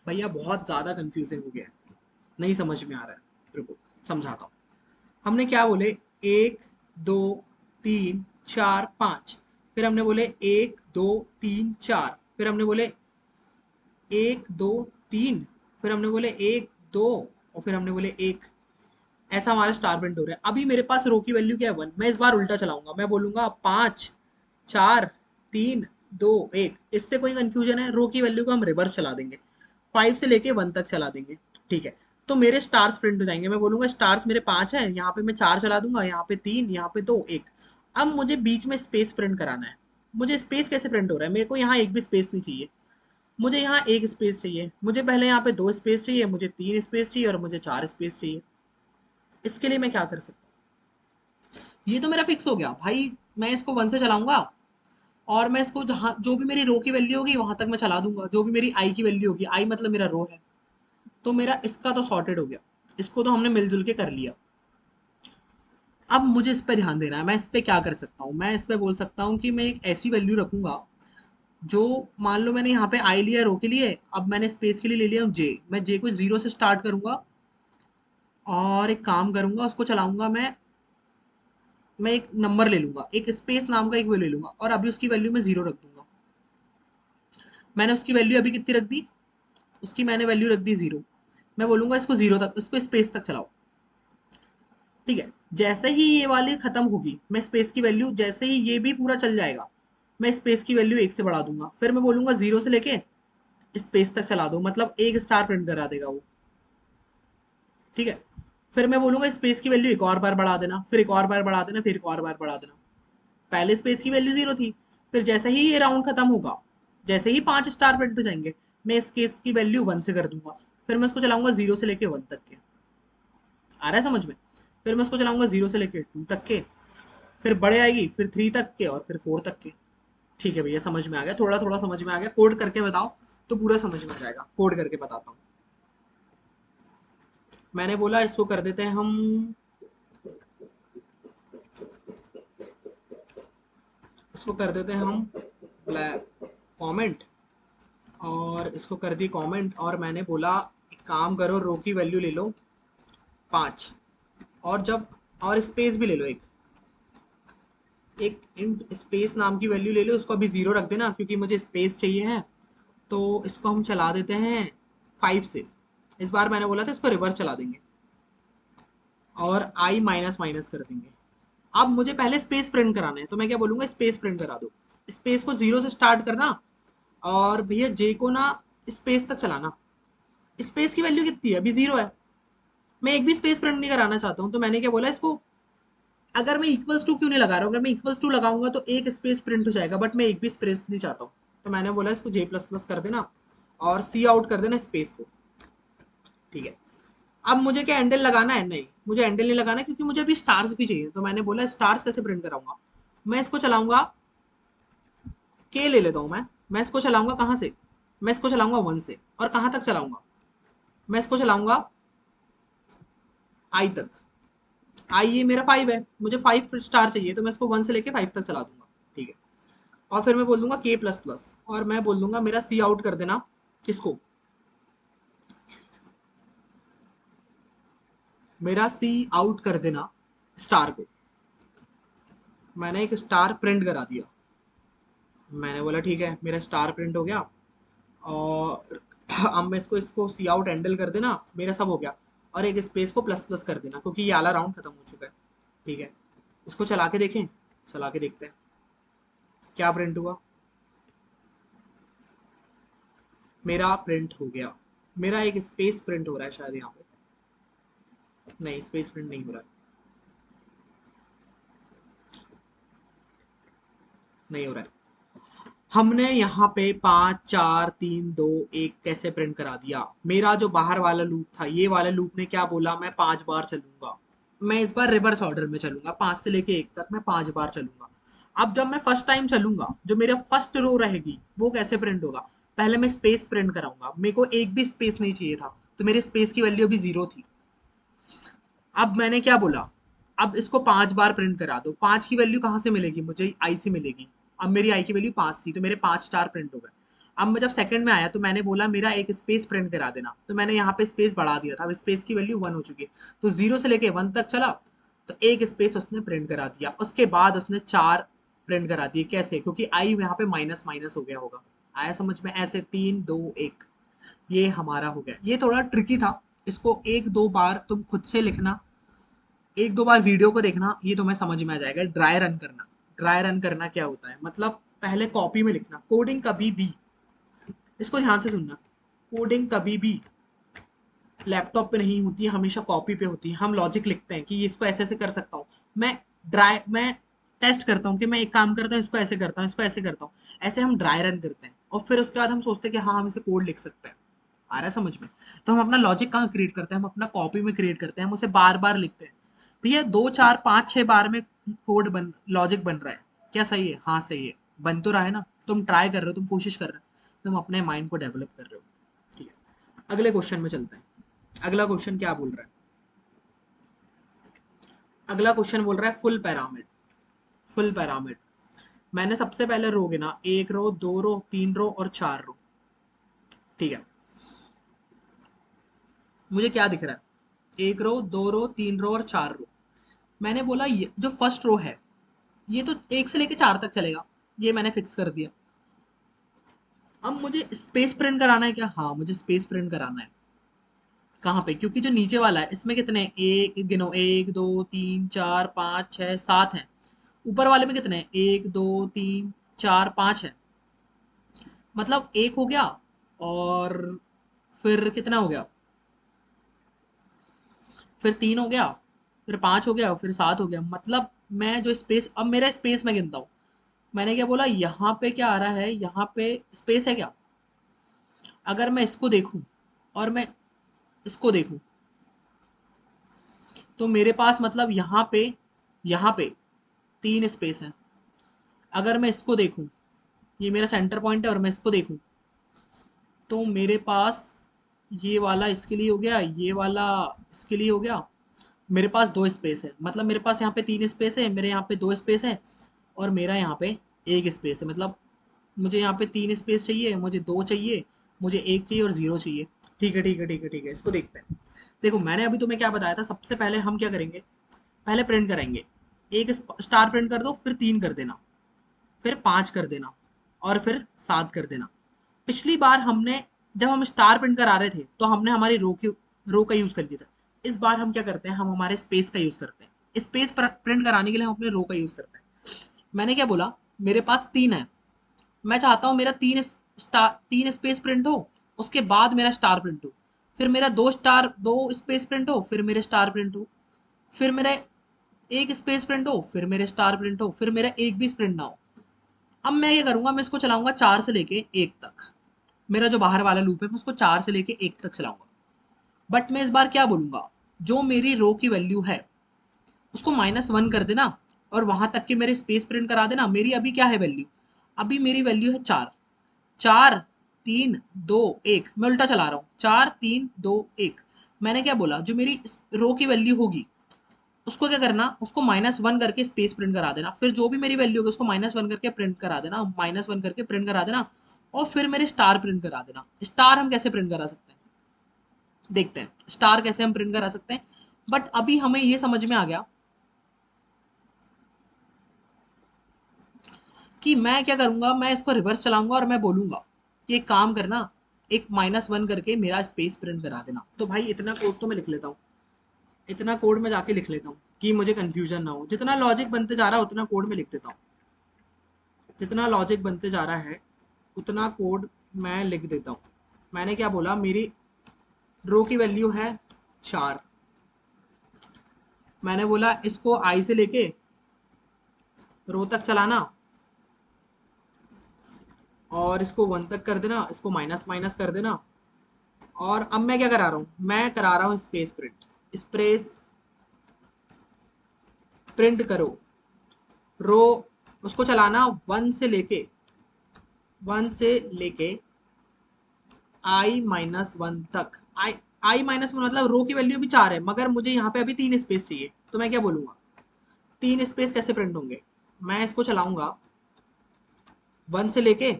भैया बहुत ज़्यादा कंफ्यूजिंग हो गया है, नहीं समझ में आ रहा है, रुको समझाता हूँ। हमने क्या बोले, 1 2 3 4 5, फिर हमने बोले 1 2 3 4, फिर हमने बोले 1 2 3, फिर हमने बोले 1 2 और फिर हमने बोले 1। ऐसा हमारा स्टार प्रिंट हो रहा है। अभी मेरे पास रो की वैल्यू क्या है, 1। मैं इस बार उल्टा चलाऊंगा, मैं बोलूंगा 5 4 3 2 1। इससे कोई कंफ्यूजन है, रो की वैल्यू को हम रिवर्स चला देंगे, 5 से लेके 1 तक चला देंगे, ठीक है। तो मेरे स्टार्स प्रिंट हो जाएंगे, मैं बोलूंगा स्टार्स मेरे 5 है, यहाँ पे मैं 4 चला दूंगा, यहाँ पे 3, यहाँ पे 2 1। अब मुझे बीच में स्पेस प्रिंट कराना है। मुझे स्पेस कैसे प्रिंट हो रहा है, मेरे को यहाँ एक भी स्पेस नहीं चाहिए, मुझे यहाँ एक स्पेस चाहिए, मुझे पहले यहाँ पे 2 स्पेस चाहिए, मुझे 3 स्पेस चाहिए और मुझे 4 स्पेस चाहिए। इसके लिए मैं क्या कर सकता हूँ, ये तो मेरा फिक्स हो गया भाई। मैं इसको 1 से चलाऊंगा और मैं इसको जहाँ जो भी मेरी रो की वैल्यू होगी वहां तक मैं चला दूंगा, जो भी मेरी आई की वैल्यू होगी, आई मतलब मेरा रो है। तो मेरा इसका तो सॉर्टेड हो गया, इसको तो हमने मिलजुल के कर लिया। अब मुझे इस पे ध्यान देना है, मैं इस पे क्या कर सकता हूँ, मैं इस पे बोल सकता हूँ कि मैं एक ऐसी वैल्यू रखूंगा जो, मान लो मैंने यहाँ पे आई लिया रो के लिए, अब मैंने स्पेस के लिए ले लिया जे, मैं जे को 0 से स्टार्ट करूंगा और एक काम करूंगा, उसको चलाऊंगा मैं एक नंबर ले लूंगा, एक स्पेस नाम का एक वो ले लूंगा, और अभी उसकी वैल्यू मैं जीरो रख दूंगा। मैंने उसकी वैल्यू अभी कितनी रख दी, उसकी मैंने वैल्यू रख दी जीरो। मैं बोलूंगा इसको जीरो तक, इसको स्पेस तक चलाओ। ठीक है, जैसे ही ये वाली खत्म होगी, मैं स्पेस की वैल्यू, जैसे ही ये भी पूरा चल जाएगा, मैं स्पेस की वैल्यू एक से बढ़ा दूंगा। फिर मैं बोलूंगा जीरो से लेके स्पेस तक चला दो, मतलब एक स्टार प्रिंट करा देगा वो। ठीक है, फिर मैं बोलूंगा स्पेस की वैल्यू एक और बार बढ़ा देना, फिर एक और बार बढ़ा देना, फिर एक और बार बढ़ा देना। पहले स्पेस की वैल्यू जीरो थी, फिर जैसे ही ये राउंड खत्म होगा, जैसे ही 5 स्टार प्रिंट हो जाएंगे, मैं इस केस की वैल्यू वन से कर दूंगा। फिर मैं उसको चलाऊंगा जीरो से लेके वन तक के। आ रहा है समझ में? फिर मैं उसको चलाऊंगा जीरो से लेके टू तक के, फिर बड़े आएगी, फिर थ्री तक के, और फिर फोर तक के। ठीक है भैया, समझ में आ गया, थोड़ा थोड़ा समझ में आ गया। कोड करके बताओ तो पूरा समझ में आ जाएगा। कोड करके बताता हूँ। मैंने बोला इसको कर देते हैं हम, इसको कर देते हैं हम ब्लैक कमेंट, और इसको कर दी कमेंट। और मैंने बोला एक काम करो, रो की वैल्यू ले लो 5, और जब, और स्पेस भी ले लो, एक इंट स्पेस नाम की वैल्यू ले लो, उसको अभी जीरो रख देना क्योंकि मुझे स्पेस चाहिए है। तो इसको हम चला देते हैं 5 से। इस बार मैंने बोला था इसको रिवर्स चला देंगे, और आई माइनस माइनस कर देंगे। अब मुझे पहले स्पेस प्रिंट कराना है, तो मैं क्या बोलूंगा, स्पेस प्रिंट करा दो। स्पेस को जीरो से स्टार्ट करना, और भैया जे को ना स्पेस तक चलाना। स्पेस की वैल्यू कितनी है, अभी जीरो है। मैं एक भी स्पेस प्रिंट नहीं कराना चाहता हूँ, तो मैंने क्या बोला इसको, अगर मैं इक्वल्स टू क्यों नहीं लगा रहा हूँ, अगर मैं इक्वल्स टू लगाऊंगा तो एक स्पेस प्रिंट हो जाएगा, बट मैं एक भी स्पेस नहीं चाहता हूँ। तो मैंने बोला इसको जे प्लस प्लस कर देना, और सी आउट कर देना स्पेस को। ठीक है, अब मुझे क्या एंडल लगाना है? नहीं, मुझे एंडल नहीं लगाना क्योंकि मुझे अभी स्टार्स भी चाहिए। तो मैंने बोला स्टार्स कैसे प्रिंट कराऊंगा, मैं इसको चलाऊंगा, के ले लेता हूँ मैं इसको चलाऊंगा कहाँ से, मैं इसको चलाऊंगा वन से। और कहाँ तक चलाऊंगा, मैं इसको चलाऊंगा आई तक। आई ये मेरा 5 है, मुझे 5 स्टार चाहिए, तो मैं इसको वन से लेके 5 तक चला दूंगा। ठीक है, और फिर मैं बोल दूंगा के प्लस प्लस, और मैं बोल दूंगा मेरा सी आउट कर देना किसको, मेरा सी आउट कर देना स्टार को। मैंने एक स्टार प्रिंट करा दिया। मैंने बोला ठीक है, मेरा स्टार प्रिंट हो गया, और अब मैं इसको सी आउट हैंडल कर देना, मेरा सब हो गया। और एक स्पेस को प्लस प्लस कर देना क्योंकि ये आला राउंड खत्म हो चुका है। ठीक है, इसको चला के देखें, चला के देखते हैं क्या प्रिंट हुआ। मेरा प्रिंट हो गया, मेरा एक स्पेस प्रिंट हो रहा है शायद यहाँ पे। नहीं, स्पेस प्रिंट नहीं हो रहा है, नहीं हो रहा है। हमने यहाँ पे 5 4 3 2 1 कैसे प्रिंट करा दिया। मेरा जो बाहर वाला लूप था, ये वाला लूप ने क्या बोला, मैं 5 बार चलूंगा। मैं इस बार रिवर्स ऑर्डर में चलूंगा, 5 से लेके 1 तक मैं 5 बार चलूंगा। अब जब मैं फर्स्ट टाइम चलूंगा, जो मेरा फर्स्ट रो रहेगी वो कैसे प्रिंट होगा, पहले मैं स्पेस प्रिंट कराऊंगा। मेरे को एक भी स्पेस नहीं चाहिए था, तो मेरे स्पेस की वैल्यू अभी जीरो थी। अब मैंने क्या बोला, अब इसको 5 बार प्रिंट करा दो। 5 की वैल्यू कहाँ से मिलेगी, मुझे आई से मिलेगी। अब मेरी आई की वैल्यू 5 थी, तो मेरे 5 स्टार प्रिंट हो गए। अब मैं जब सेकंड में आया तो मैंने बोला मेरा एक स्पेस प्रिंट करा देना, तो मैंने यहाँ पे स्पेस बढ़ा दिया था। अब स्पेस की वैल्यू वन हो चुकी है, तो जीरो से लेके वन तक चला, तो एक स्पेस उसने प्रिंट करा दिया। उसके बाद उसने 4 प्रिंट करा दिए। कैसे? क्योंकि आई यहाँ पे माइनस माइनस हो गया होगा। आया समझ में? ऐसे 3 2 1, ये हमारा हो गया। ये थोड़ा ट्रिकी था, इसको एक दो बार तुम खुद से लिखना, एक दो बार वीडियो को देखना, ये तुम्हें समझ में आ जाएगा। ड्राई रन करना, ड्राई रन करना क्या होता है, मतलब पहले कॉपी में लिखना। कोडिंग कभी भी, इसको ध्यान से सुनना, कोडिंग कभी भी लैपटॉप पे नहीं होती है, हमेशा कॉपी पे होती है। हम लॉजिक लिखते हैं कि ये इसको ऐसे ऐसे कर सकता हूँ। मैं टेस्ट करता हूँ कि मैं एक काम करता हूँ, इसको ऐसे करता हूँ, इसको ऐसे करता हूँ। ऐसे हम ड्राई रन करते हैं, और फिर उसके बाद हम सोचते हैं कि हाँ हम इसे कोड लिख सकते हैं। आ रहा है समझ में? तो हम अपना लॉजिक कहाँ क्रिएट करते हैं, हम अपना कॉपी में क्रिएट करते हैं, हम उसे बार बार लिखते हैं। भैया 2 4 5 6 बार में कोड बन, लॉजिक बन रहा है। क्या सही है? हाँ सही है, बन तो रहा है ना। तुम ट्राई कर रहे हो, तुम कोशिश कर रहे हो, तुम अपने माइंड को डेवलप कर रहे हो। ठीक है, अगले क्वेश्चन में चलते हैं। अगला क्वेश्चन क्या बोल रहा है? अगला क्वेश्चन बोल रहा है फुल पैरामिड। फुल पैरामिड, मैंने सबसे पहले रो गिना, 1 रो, 2 रो, 3 रो और 4 रो। ठीक है, मुझे क्या दिख रहा है, एक रो, दो रो, तीन रो और चार रो। मैंने बोला ये जो फर्स्ट रो है ये तो एक से लेके चार तक चलेगा, ये मैंने फिक्स कर दिया। अब मुझे स्पेस प्रिंट कराना है क्या? हाँ मुझे स्पेस प्रिंट कराना है। कहाँ पे? क्योंकि जो नीचे वाला है इसमें कितने हैं? एक गिनो, एक दो तीन चार पाँच छः सात हैं। ऊपर वाले में कितने हैं? एक दो तीन चार पाँच है। मतलब एक हो गया, और फिर कितना हो गया? फिर तीन हो गया, फिर पाँच हो गया, फिर सात हो गया। मतलब मैं जो स्पेस, अब मेरा स्पेस में गिनता हूँ। मैंने क्या बोला? यहाँ पे क्या आ रहा है? यहाँ पे स्पेस है क्या? अगर मैं इसको देखूं और मैं इसको देखूं तो मेरे पास मतलब यहाँ पे तीन स्पेस हैं। अगर मैं इसको देखूं, ये मेरा सेंटर पॉइंट है, और मैं इसको देखूं तो मेरे पास ये वाला इसके लिए हो गया, ये वाला इसके लिए हो गया। मेरे पास दो स्पेस है, मतलब मेरे पास यहाँ पे तीन स्पेस है, मेरे यहाँ पे दो स्पेस है, और मेरा यहाँ पे एक स्पेस है। मतलब मुझे यहाँ पे तीन स्पेस चाहिए, मुझे दो चाहिए, मुझे एक चाहिए और जीरो चाहिए। ठीक है ठीक है ठीक है ठीक है, इसको देखते हैं। देखो मैंने अभी तुम्हें क्या बताया था, सबसे पहले हम क्या करेंगे? पहले प्रिंट करेंगे। एक स्टार प्रिंट कर दो, फिर तीन कर देना, फिर पाँच कर देना, और फिर सात कर देना। पिछली बार हमने, जब हम स्टार प्रिंट करा रहे थे तो हमने हमारी रो का यूज कर लिया था। इस बार हम क्या करते हैं? हम हमारे स्पेस का यूज करते हैं। स्पेस प्रिंट कराने के लिए हम अपने रो का यूज करते हैं। मैंने क्या बोला? मेरे पास तीन है, मैं चाहता हूँ मेरा तीन स्पेस प्रिंट हो, उसके बाद मेरा स्टार प्रिंट हो, फिर मेरा दो स्पेस प्रिंट हो, फिर मेरे स्टार प्रिंट हो, फिर मेरा एक स्पेस प्रिंट हो, फिर मेरे स्टार प्रिंट हो, फिर मेरा एक भी स्प्रिंट ना हो। अब मैं ये करूंगा, मैं इसको चलाऊंगा चार से लेके एक तक। मेरा जो बाहर वाला लूप है मैं उसको चार से लेके एक तक चलाऊंगा। बट मैं इस बार क्या बोलूंगा? जो मेरी रो की वैल्यू है उसको -1 कर देना, और वहां तक के मेरे स्पेस प्रिंट करा देना। मेरी अभी क्या है वैल्यू? अभी मेरी वैल्यू है चार। चार, तीन, दो, एक। मैं उल्टा चला रहा हूँ, चार तीन दो एक। मैंने क्या बोला? जो मेरी रो की वैल्यू होगी उसको क्या करना? उसको -1 करके स्पेस प्रिंट करा देना, फिर जो भी मेरी वैल्यू होगी उसको -1 करके प्रिंट करा देना, -1 करके प्रिंट करा देना, और फिर मेरे स्टार प्रिंट करा देना। स्टार हम कैसे प्रिंट करा सकते हैं? देखते हैं स्टार कैसे हम प्रिंट करा सकते हैं। बट अभी हमें ये समझ में आ गया कि मैं क्या करूंगा, मैं इसको रिवर्स चलाऊंगा और मैं बोलूंगा कि एक काम करना, एक -1 करके मेरा स्पेस प्रिंट करा देना। तो भाई इतना कोड तो मैं लिख लेता हूँ, इतना कोड मैं जाके लिख लेता हूँ कि मुझे कंफ्यूजन ना हो। जितना लॉजिक बनते जा रहा है उतना कोड में लिख देता हूँ। जितना लॉजिक बनते जा रहा है उतना कोड मैं लिख देता हूँ। मैंने क्या बोला? मेरी रो की वैल्यू है चार। मैंने बोला इसको आई से लेके रो तक चलाना, और इसको वन तक कर देना, इसको माइनस माइनस कर देना। और अब मैं क्या करा रहा हूँ? मैं करा रहा हूँ स्पेस प्रिंट। स्पेस प्रिंट करो रो, उसको चलाना वन से लेके i-1 तक। i-1 मतलब रो की वैल्यू भी चार है, मगर मुझे यहाँ पे अभी तीन स्पेस चाहिए। तो मैं क्या बोलूंगा? तीन स्पेस कैसे प्रिंट होंगे? मैं इसको चलाऊंगा वन से लेके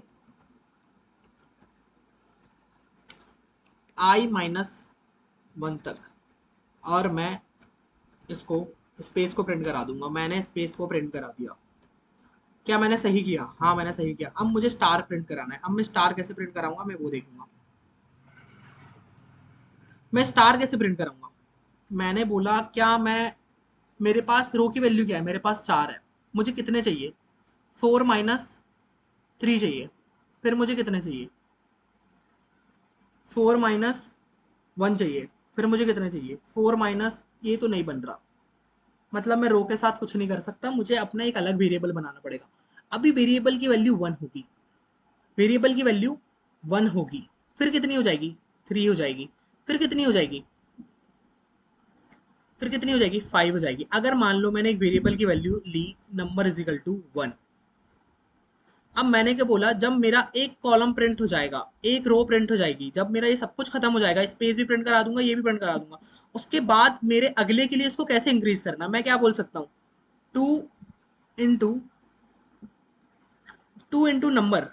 i-1 तक, और मैं इसको स्पेस को प्रिंट करा दूंगा। मैंने स्पेस को प्रिंट करा दिया। क्या मैंने सही किया? हाँ मैंने सही किया। अब मुझे स्टार प्रिंट कराना है। अब मैं स्टार कैसे प्रिंट कराऊंगा मैं वो देखूंगा। मैं स्टार कैसे प्रिंट कराऊंगा? मैंने बोला क्या मैं, मेरे पास रो की वैल्यू क्या है? मेरे पास चार है। मुझे कितने चाहिए? 4-3 चाहिए। फिर मुझे कितने चाहिए? 4-1 चाहिए। फिर मुझे कितने चाहिए? 4 ये तो नहीं बन रहा। मतलब मैं रो के साथ कुछ नहीं कर सकता, मुझे अपना एक अलग वेरिएबल बनाना पड़ेगा। अभी वेरिएबल की वैल्यू वन होगी, वेरिएबल की वैल्यू वन होगी। फिर कितनी हो जाएगी? थ्री हो जाएगी। फिर कितनी हो जाएगी? फिर कितनी हो जाएगी? फाइव हो जाएगी। अगर मान लो मैंने एक वेरिएबल की वैल्यू ली, number is equal to one. अब मैंने क्या बोला? जब मेरा एक कॉलम प्रिंट हो जाएगा, एक रो प्रिंट हो जाएगी, जब मेरा ये सब कुछ खत्म हो जाएगा, स्पेस भी प्रिंट करा दूंगा, ये भी प्रिंट करा दूंगा, उसके बाद मेरे अगले के लिए इसको कैसे इंक्रीज करना? मैं क्या बोल सकता हूँ? Two into two into number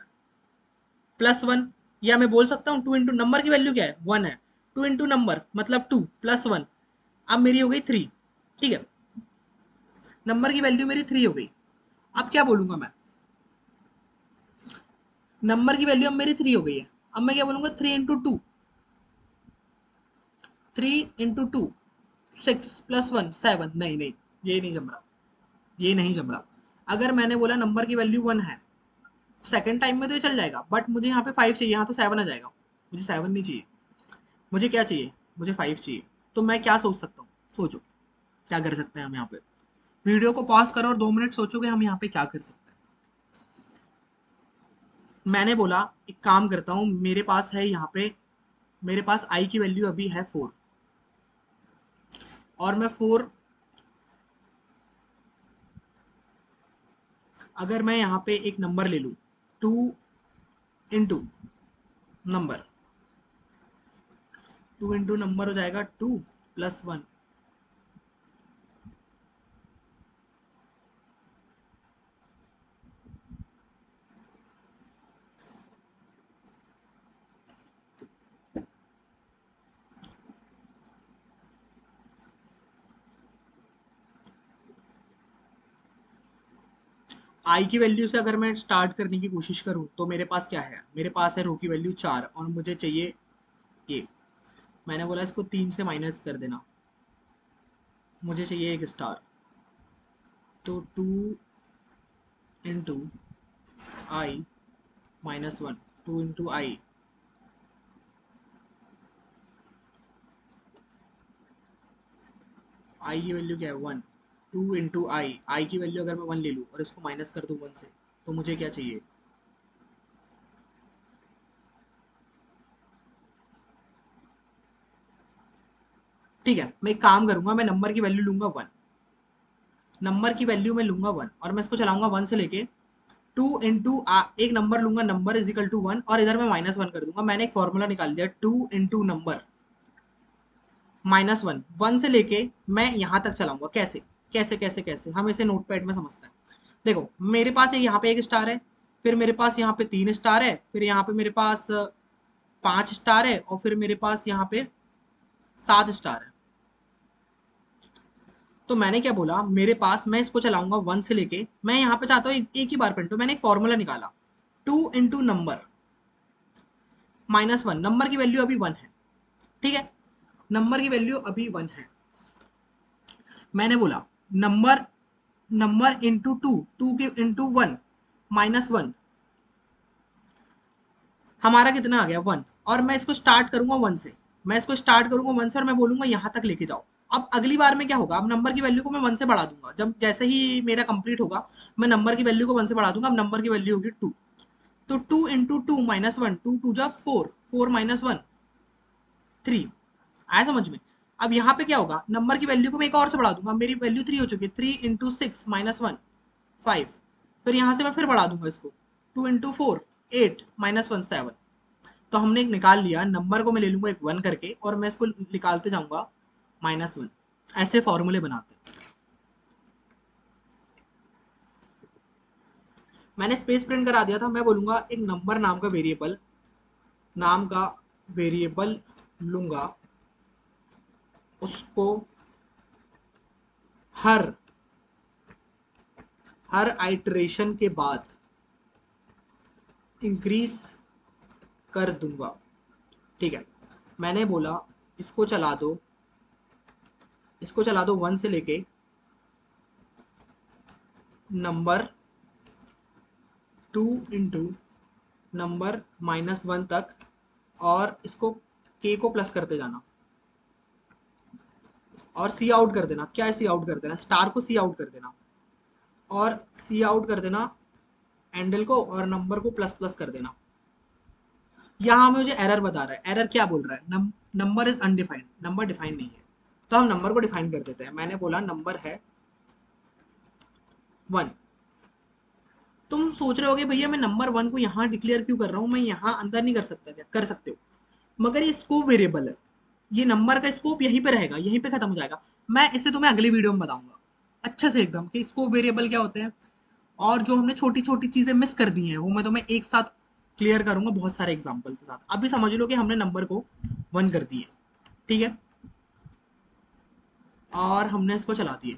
+1। या मैं बोल सकता हूँ टू इंटू नंबर की वैल्यू क्या है? वन है। टू इंटू नंबर मतलब टू प्लस वन, अब मेरी हो गई 3, ठीक है, नंबर की वैल्यू मेरी 3 हो गई। अब क्या बोलूंगा मैं, नंबर की वैल्यू अब मेरी 3 हो गई है, अब मैं क्या बोलूंगा, 3 × 2, 3 × 2, 6 + 1 7, नहीं नहीं, ये नहीं जम रहा, ये नहीं जम रहा। अगर मैंने बोला नंबर की वैल्यू 1 है, सेकंड टाइम में तो ये चल जाएगा, बट मुझे यहाँ पे 5 चाहिए, यहाँ तो 7 आ जाएगा, मुझे 7 नहीं चाहिए, मुझे क्या चाहिए, मुझे 5 चाहिए। तो मैं क्या सोच सकता हूँ, सोचो क्या कर सकते हैं हम यहाँ पे। वीडियो को पॉज करो और 2 मिनट सोचोगे हम यहाँ पे क्या कर सकते हैं। मैंने बोला एक काम करता हूँ, मेरे पास है यहाँ पे, मेरे पास आई की वैल्यू अभी है 4, और मैं 4, अगर मैं यहाँ पे एक नंबर ले लूँ, 2 × नंबर, 2 × नंबर हो जाएगा 2 + 1, आई की वैल्यू से अगर मैं स्टार्ट करने की कोशिश करूँ तो मेरे पास क्या है, मेरे पास है रो की वैल्यू 4 और मुझे चाहिए ये। मैंने बोला इसको 3 से माइनस कर देना, मुझे चाहिए एक स्टार। तो 2 × i-1, 2 × i, आई की वैल्यू क्या है 1, 2 × आई की वैल्यू अगर मैं 1 ले लूँ और इसको माइनस कर दूँ 1 से, तो मुझे क्या चाहिए, ठीक है, मैं एक काम करूंगा, मैं नंबर की वैल्यू लूंगा 1, नंबर की वैल्यू मैं लूंगा 1 और मैं इसको चलाऊंगा 1 से लेके 2 × एक नंबर लूंगा, नंबर इज इक्वल टू 1 और इधर मैं -1 कर दूंगा। मैंने एक फॉर्मूला निकाल दिया, 2 × नंबर -1, 1 से लेके मैं यहाँ तक चलाऊंगा। कैसे कैसे कैसे कैसे, हम इसे नोट पैड में समझते हैं। देखो मेरे पास यहाँ पे एक स्टार है, फिर मेरे पास यहाँ पे 3 स्टार है, फिर यहाँ पे मेरे पास 5 स्टार है, और फिर मेरे पास यहाँ पे 7 स्टार है। तो मैंने क्या बोला, मेरे पास, मैं इसको चलाऊंगा 1 से लेके, मैं यहाँ पे चाहता हूँ एक ही बार प्रिंट हो। मैंने एक फॉर्मूला निकाला, 2 × नंबर -1, नंबर की वैल्यू अभी 1 है, ठीक है, नंबर की वैल्यू अभी 1 है। मैंने बोला नंबर, नंबर इंटू 2, 2 के इंटू 1 -1, हमारा कितना आ गया 1, और मैं इसको स्टार्ट करूंगा 1 से, मैं इसको स्टार्ट करूंगा 1 से और मैं बोलूंगा यहाँ तक लेके जाओ। अब अगली बार में क्या होगा, अब नंबर की वैल्यू को मैं 1 से बढ़ा दूंगा, जब जैसे ही मेरा कंप्लीट होगा मैं नंबर की वैल्यू को 1 से बढ़ा दूंगा। अब नंबर की वैल्यू होगी 2, तो 2 × 2 -1, 2 × 2 जा 4, 4 -1 3, आया समझ में। अब यहाँ पे क्या होगा, नंबर की वैल्यू को मैं एक और से बढ़ा दूंगा, मेरी वैल्यू 3 हो चुकी है, 3 × 6 -1 5, फिर यहाँ से मैं फिर बढ़ा दूंगा इसको, 2 × 4 8 -1 7। तो हमने एक निकाल लिया, नंबर को मैं ले लूंगा एक 1 करके और मैं इसको निकालते जाऊंगा -1। ऐसे फॉर्मूले बनाते हैं। मैंने स्पेस प्रिंट करा दिया था, मैं बोलूंगा एक नंबर नाम का वेरिएबल लूंगा, उसको हर हर आइटरेशन के बाद इंक्रीज कर दूंगा, ठीक है। मैंने बोला इसको चला दो, इसको चला दो 1 से लेके नंबर 2 × नंबर -1 तक, और इसको k को प्लस करते जाना और सी आउट कर देना। क्या सी आउट कर देना, स्टार को सी आउट कर देना और सी आउट कर देना एंडल को, और नंबर को प्लस प्लस कर देना। यहाँ मुझे एरर बता रहा है, एरर क्या बोल रहा है, number is undefined, number define नहीं है। तो हम नंबर को डिफाइन कर देते हैं। मैंने बोला नंबर है 1। तुम सोच रहे होगे भैया मैं नंबर 1 को यहाँ डिक्लेयर क्यों कर रहा हूँ, मैं यहाँ अंदर नहीं कर सकता क्या, कर सकते हो, मगर ये स्कोप वेरिएबल है, ये नंबर का स्कोप यहीं पे रहेगा, यहीं पे खत्म हो जाएगा। मैं इसे तुम्हें अगली वीडियो में बताऊंगा अच्छे से एकदम कि स्कोप वेरिएबल क्या होते हैं, और जो हमने छोटी छोटी चीजें मिस कर दी हैं वो मैं तुम्हें एक साथ क्लियर करूंगा बहुत सारे एग्जाम्पल के साथ। अभी समझ लो कि हमने नंबर को 1 कर दिया, ठीक है। और हमने इसको चला दिए।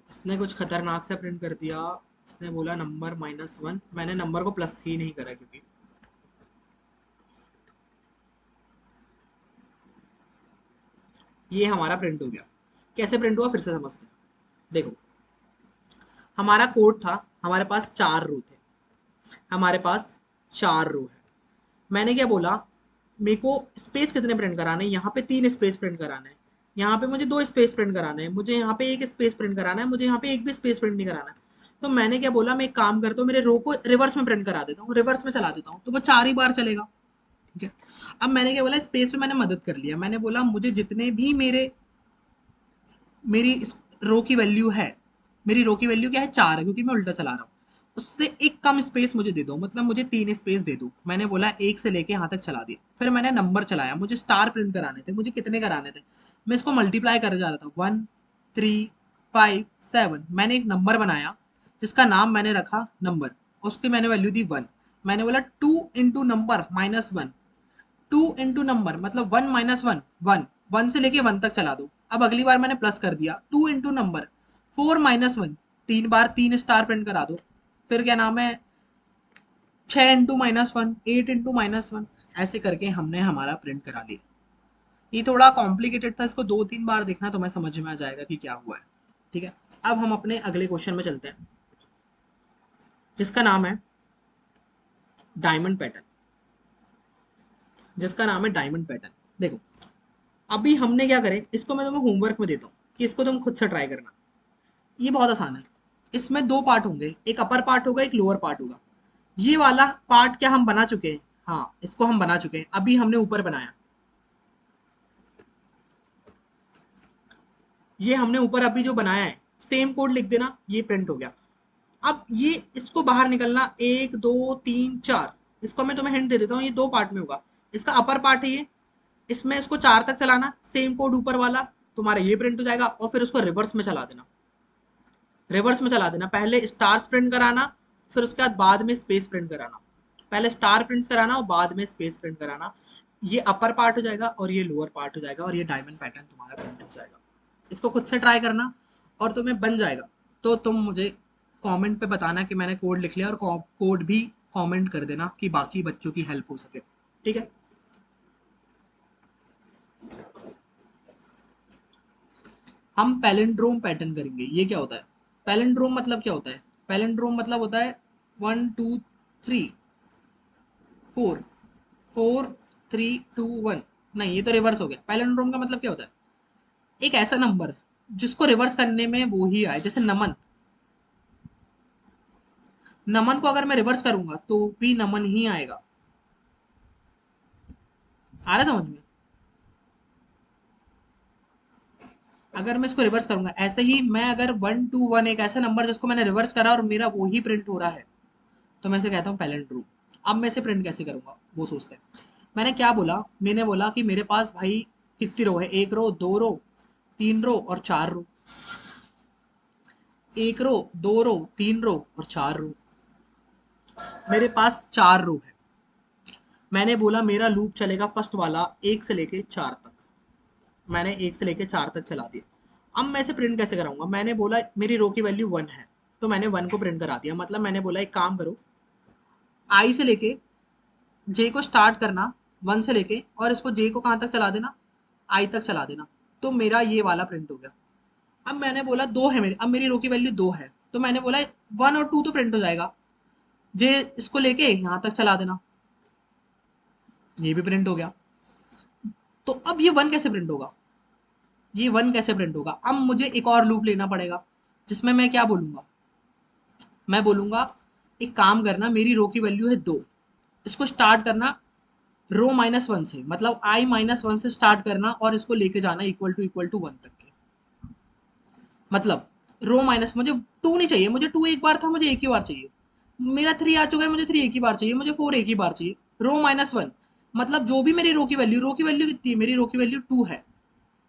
इसने कुछ खतरनाक से प्रिंट कर दिया। इसने बोला नंबर -1, मैंने नंबर को प्लस ही नहीं करा क्योंकि ये हमारा प्रिंट हो गया। कैसे प्रिंट हुआ फिर से समझते हैं। देखो, हमारा कोड था, हमारे पास 4 रो थे, हमारे पास 4 रो है। मैंने क्या बोला, मेरे को स्पेस कितने प्रिंट कराने हैं, यहाँ पे 3 स्पेस प्रिंट कराना है, यहाँ पे मुझे 2 स्पेस प्रिंट कराना है, मुझे यहाँ पे 1 स्पेस प्रिंट कराना है, मुझे यहाँ पे एक भी स्पेस प्रिंट नहीं कराना है। तो मैंने क्या बोला, मैं एक काम करता हूँ, मेरे रो को रिवर्स में प्रिंट करा देता हूँ, रिवर्स में चला देता हूँ, तो वो 4 ही बार चलेगा। ठीक है। अब मैंने क्या बोला, स्पेस में मैंने मदद कर लिया, मैंने बोला मुझे जितने भी मेरी इस रो की वैल्यू है, मेरी रो की वैल्यू क्या है, 4 है क्योंकि मैं उल्टा चला रहा हूँ, उससे एक कम स्पेस मुझे दे दो, मतलब मुझे 3 स्पेस दे दो। मैंने बोला 1 से लेके यहाँ तक चला दिया। फिर मैंने नंबर चलाया, मुझे स्टार प्रिंट कराने थे, मुझे कितने कराने थे, मैं इसको मल्टीप्लाई कर जा रहा था, 1 3 5 7। मैंने एक नंबर बनाया जिसका नाम मैंने रखा नंबर, उसकी मैंने वैल्यू दी 1। मैंने बोला 2 इंटू नंबर -1, 2 इंटू नंबर मतलब 1 -1, 1, 1 से लेके 1 तक चला दो। अब अगली बार मैंने प्लस कर दिया, 2 इंटू नंबर 4 -1, 3 बार 3 स्टार प्रिंट करा दो। फिर क्या नाम है, 6 इंटू -1, 8 इंटू -1, ऐसे करके हमने हमारा प्रिंट करा लिया। ये थोड़ा कॉम्प्लिकेटेड था, इसको 2-3 बार देखना तो मैं समझ में आ जाएगा कि क्या हुआ है। ठीक है। अब हम अपने अगले क्वेश्चन में चलते हैं जिसका नाम है डायमंड पैटर्न, जिसका नाम है डायमंड पैटर्न। देखो, अभी हमने क्या करे, इसको मैं तुम्हें होमवर्क में देता हूँ कि इसको तुम खुद से ट्राई करना। ये बहुत आसान है। इसमें 2 पार्ट होंगे, एक अपर पार्ट होगा, एक लोअर पार्ट होगा। ये वाला पार्ट क्या हम बना चुके हैं, हाँ इसको हम बना चुके हैं, अभी हमने ऊपर बनाया, ये हमने ऊपर अभी जो बनाया है, सेम कोड लिख देना, ये प्रिंट हो गया। अब ये इसको बाहर निकलना, 1 2 3 4, इसको मैं तुम्हें हिंट दे देता हूँ, ये 2 पार्ट में होगा। इसका अपर पार्ट है ये, इसमें इसको 4 तक चलाना, सेम कोड ऊपर वाला, तुम्हारा ये प्रिंट हो जाएगा। और फिर उसको रिवर्स में चला देना, रिवर्स में चला देना, पहले स्टार्स प्रिंट कराना, फिर उसके बाद में स्पेस प्रिंट कराना, पहले स्टार प्रिंट कराना और बाद में स्पेस प्रिंट कराना। ये अपर पार्ट हो जाएगा और ये लोअर पार्ट हो जाएगा और ये डायमंड पैटर्न तुम्हारा प्रिंट हो जाएगा। इसको खुद से ट्राई करना और तुम्हें बन जाएगा, तो तुम मुझे कमेंट पे बताना कि मैंने कोड लिख लिया, और कोड भी कमेंट कर देना कि बाकी बच्चों की हेल्प हो सके। ठीक है। हम पैलिंड्रोम पैटर्न करेंगे। ये क्या होता है, पैलिंड्रोम मतलब क्या होता है, पैलिंड्रोम मतलब होता है 1 2 3 4, 4 3 2 1। नहीं, ये तो रिवर्स हो गया। पैलिंड्रोम का मतलब क्या होता है, एक ऐसा नंबर जिसको रिवर्स करने में वो ही आए, जैसे नमन, नमन को अगर मैं रिवर्स करूंगा तो भी नमन ही आएगा। आ रहा है समझ में। अगर मैं इसको रिवर्स करूंगा, ऐसे ही मैं अगर 1 2 1, एक ऐसा नंबर जिसको मैंने रिवर्स करा और मेरा वो ही प्रिंट हो रहा है, तो मैं इसे कहता हूँ पैलिंड्रोम। अब मैं इसे प्रिंट कैसे करूंगा वो सोचते हैं। मैंने क्या बोला, मैंने बोला कि मेरे पास भाई कितनी रो है, 1 रो 2 रो 3 रो और 4 रो, 1 रो 2 रो 3 रो और 4 रो, मेरे पास 4 रो है। मैंने बोला मेरा लूप चलेगा फर्स्ट वाला 1 से लेके 4 तक, मैंने 1 से लेके 4 तक चला दिया। अब मैं इसे प्रिंट कैसे कराऊंगा, मैंने बोला मेरी रो की वैल्यू 1 है, तो मैंने 1 को प्रिंट करा दिया। मतलब मैंने बोला एक काम करो, आई से लेके जे को स्टार्ट करना, 1 से लेके, और इसको जे को कहाँ तक चला देना, आई तक चला देना, तो मेरा ये वाला प्रिंट हो गया। अब मैंने बोला 2 है मेरी, अब मेरी रो की वैल्यू 2 है, तो मैंने बोला 1 और 2 तो प्रिंट हो जाएगा, जे इसको लेके यहाँ तक चला देना, ये भी प्रिंट हो गया। तो अब ये 1 कैसे प्रिंट होगा, ये 1 कैसे प्रिंट होगा, अब मुझे एक और लूप लेना पड़ेगा जिसमें मैं क्या बोलूंगा, मैं बोलूंगा एक काम करना, मेरी रो की वैल्यू है 2, इसको स्टार्ट करना रो -1 से, मतलब आई -1 से स्टार्ट करना और इसको लेके जाना इक्वल टू 1 तक के। मतलब रो माइनस, मुझे 2 नहीं चाहिए, मुझे 2 एक बार था, मुझे एक ही बार चाहिए। मेरा 3 आ चुका है, मुझे 3 एक ही बार चाहिए, मुझे 4 एक ही बार चाहिए। रो -1 मतलब जो भी मेरी रो की वैल्यू कितनी है, मेरी रो की वैल्यू 2 है,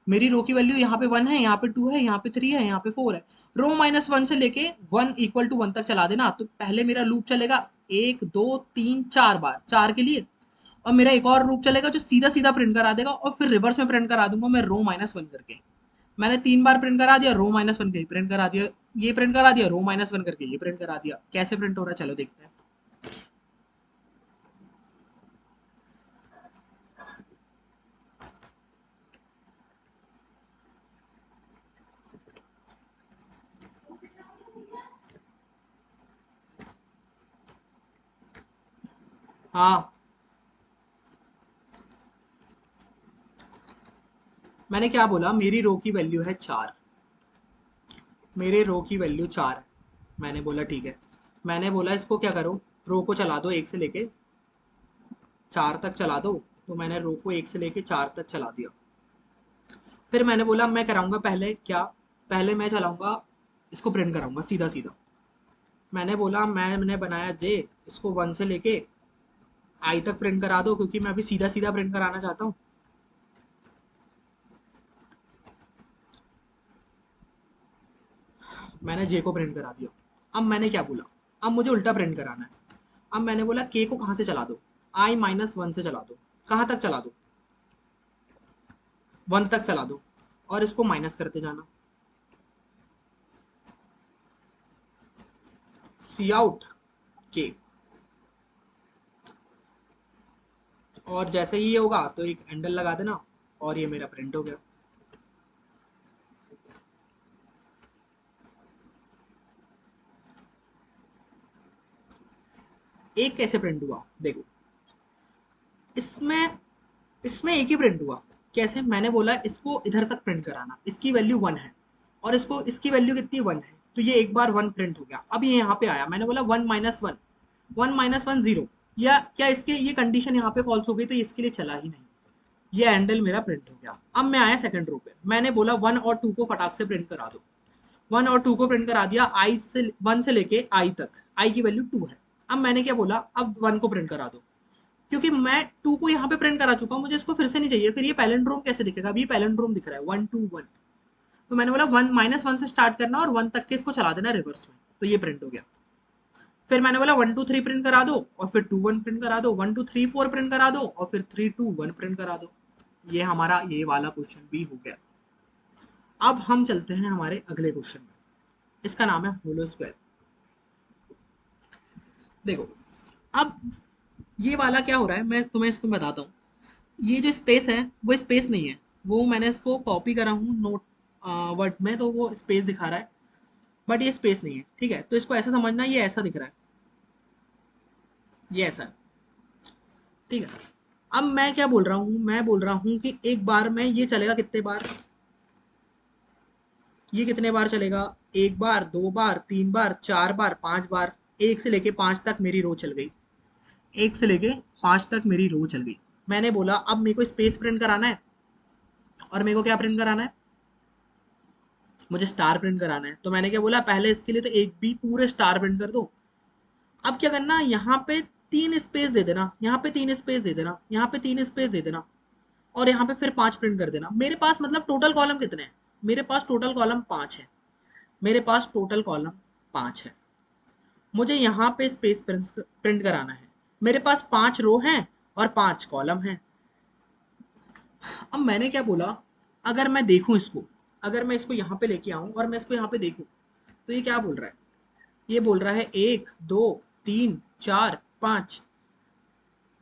मेरी रो की वैल्यू यहाँ पे 1 है, यहाँ पे 2 है, यहाँ पे 3 है, यहाँ पे 4 है। रो -1 से लेके 1 = 1 तक चला देना, तो पहले मेरा लूप चलेगा 1 2 3 4 बार, 4 के लिए। और मेरा एक और रूप चलेगा जो सीधा सीधा प्रिंट करा देगा, और फिर रिवर्स में प्रिंट करा दूंगा मैं रो माइनस वन करके। मैंने 3 बार प्रिंट करा दिया, रो माइनस वन के प्रिंट करा दिया, ये प्रिंट करा दिया, रो माइनस वन करके ये प्रिंट करा दिया। कैसे प्रिंट हो रहा है चलो देखते हैं। हाँ, मैंने क्या बोला, मेरी रो की वैल्यू है 4, मेरे रो की वैल्यू 4। मैंने बोला ठीक है, मैंने बोला इसको क्या करो, रो को चला दो 1 से लेके 4 तक चला दो। तो मैंने रो को 1 से लेके 4 तक चला दिया। फिर मैंने बोला मैं कराऊंगा पहले क्या, पहले मैं चलाऊंगा, इसको प्रिंट कराऊंगा सीधा सीधा। मैंने बोला मैंने बनाया जे, इसको 1 से लेके आई तक प्रिंट करा दो, क्योंकि मैं अभी सीधा सीधा प्रिंट कराना चाहता हूँ। मैंने जे को प्रिंट करा दिया। अब मैंने क्या बोला, अब मुझे उल्टा प्रिंट कराना है। अब मैंने बोला के को कहाँ से चला दो, आई माइनस वन से चला दो। कहाँ तक चला दो, 1 तक चला दो, और इसको माइनस करते जाना। सी आउट के, और जैसे ही ये होगा तो एक एंडल लगा देना, और ये मेरा प्रिंट हो गया। एक कैसे प्रिंट हुआ देखो, इसमें इसमें एक ही प्रिंट हुआ। कैसे, मैंने बोला इसको इधर तक प्रिंट कराना, इसकी वैल्यू 1 है, और इसको इसकी वैल्यू कितनी 1 है, तो ये एक बार 1 प्रिंट हो गया। अब ये यहाँ पे आया, मैंने बोला 1 माइनस वन, 1 माइनस वन 0, या क्या इसके ये कंडीशन यहाँ पे फॉल्स हो गई, तो ये इसके लिए चला ही नहीं। ये हैंडल मेरा प्रिंट हो गया। अब मैं आया सेकंड रो पे, मैंने बोला 1 और 2 को फटाक से प्रिंट करा दो। 1 और 2 को प्रिंट करा दिया, आई से 1 से लेके आई तक, आई की वैल्यू 2 है। अब मैंने क्या बोला, अब 1 को प्रिंट करा दो, क्योंकि मैं 2 को यहाँ पे प्रिंट करा चुका हूँ, मुझे इसको फिर से नहीं चाहिए। फिर ये पैलेंड्रोम कैसे दिखेगा, अभी पैलेंड्रोम दिख रहा है 1 2 1। तो मैंने बोला 1 माइनस वन से स्टार्ट करना और 1 तक के इसको चला देना रिवर्स में, तो ये प्रिंट हो गया। फिर मैंने बोला 1 2 3 प्रिंट करा दो, और फिर 2 1 प्रिंट करा दो, 1 2 3 4 प्रिंट करा दो, और फिर 3 2 1 प्रिंट करा दो। ये हमारा ये वाला क्वेश्चन भी हो गया। अब हम चलते हैं हमारे अगले क्वेश्चन में, इसका नाम है होलो स्क्वायर। देखो, अब ये वाला क्या हो रहा है, मैं तुम्हें इसको बताता हूँ। ये जो स्पेस है वो स्पेस नहीं है, वो मैंने इसको कॉपी करा हूँ नोट वर्ड में, तो वो स्पेस दिखा रहा है, बट ये स्पेस नहीं है। ठीक है, तो इसको ऐसा समझना, ये ऐसा दिख रहा है, ये ऐसा है। ठीक है, अब मैं क्या बोल रहा हूँ, मैं बोल रहा हूँ कि एक बार में ये चलेगा कितने बार, ये कितने बार चलेगा, 1 बार 2 बार 3 बार 4 बार 5 बार। 1 से लेके 5 तक मेरी रो चल गई, 1 से लेके 5 तक मेरी रो चल गई। मैंने बोला अब मेरे को स्पेस प्रिंट कराना है, और मेरे को क्या प्रिंट कराना है, मुझे स्टार प्रिंट कराना है। तो मैंने क्या बोला, पहले इसके लिए तो एक भी पूरे स्टार प्रिंट कर दो। अब क्या करना, यहाँ पे 3 स्पेस दे देना, यहाँ पे 3 स्पेस दे देना, यहाँ पे 3 स्पेस दे देना, और यहाँ पे फिर 5 प्रिंट कर देना। मेरे पास मतलब टोटल कॉलम कितने हैं, मेरे पास टोटल कॉलम 5 है, मेरे पास टोटल कॉलम 5 है। मुझे यहाँ पे स्पेस प्रिंट कराना है, मेरे पास 5 रो हैं और 5 कॉलम हैं। अब मैंने क्या बोला, अगर मैं देखूं इसको, अगर मैं इसको यहाँ पे लेके आऊं और मैं इसको यहाँ पे देखूं, तो ये क्या बोल रहा है, ये बोल रहा है 1 2 3 4 5,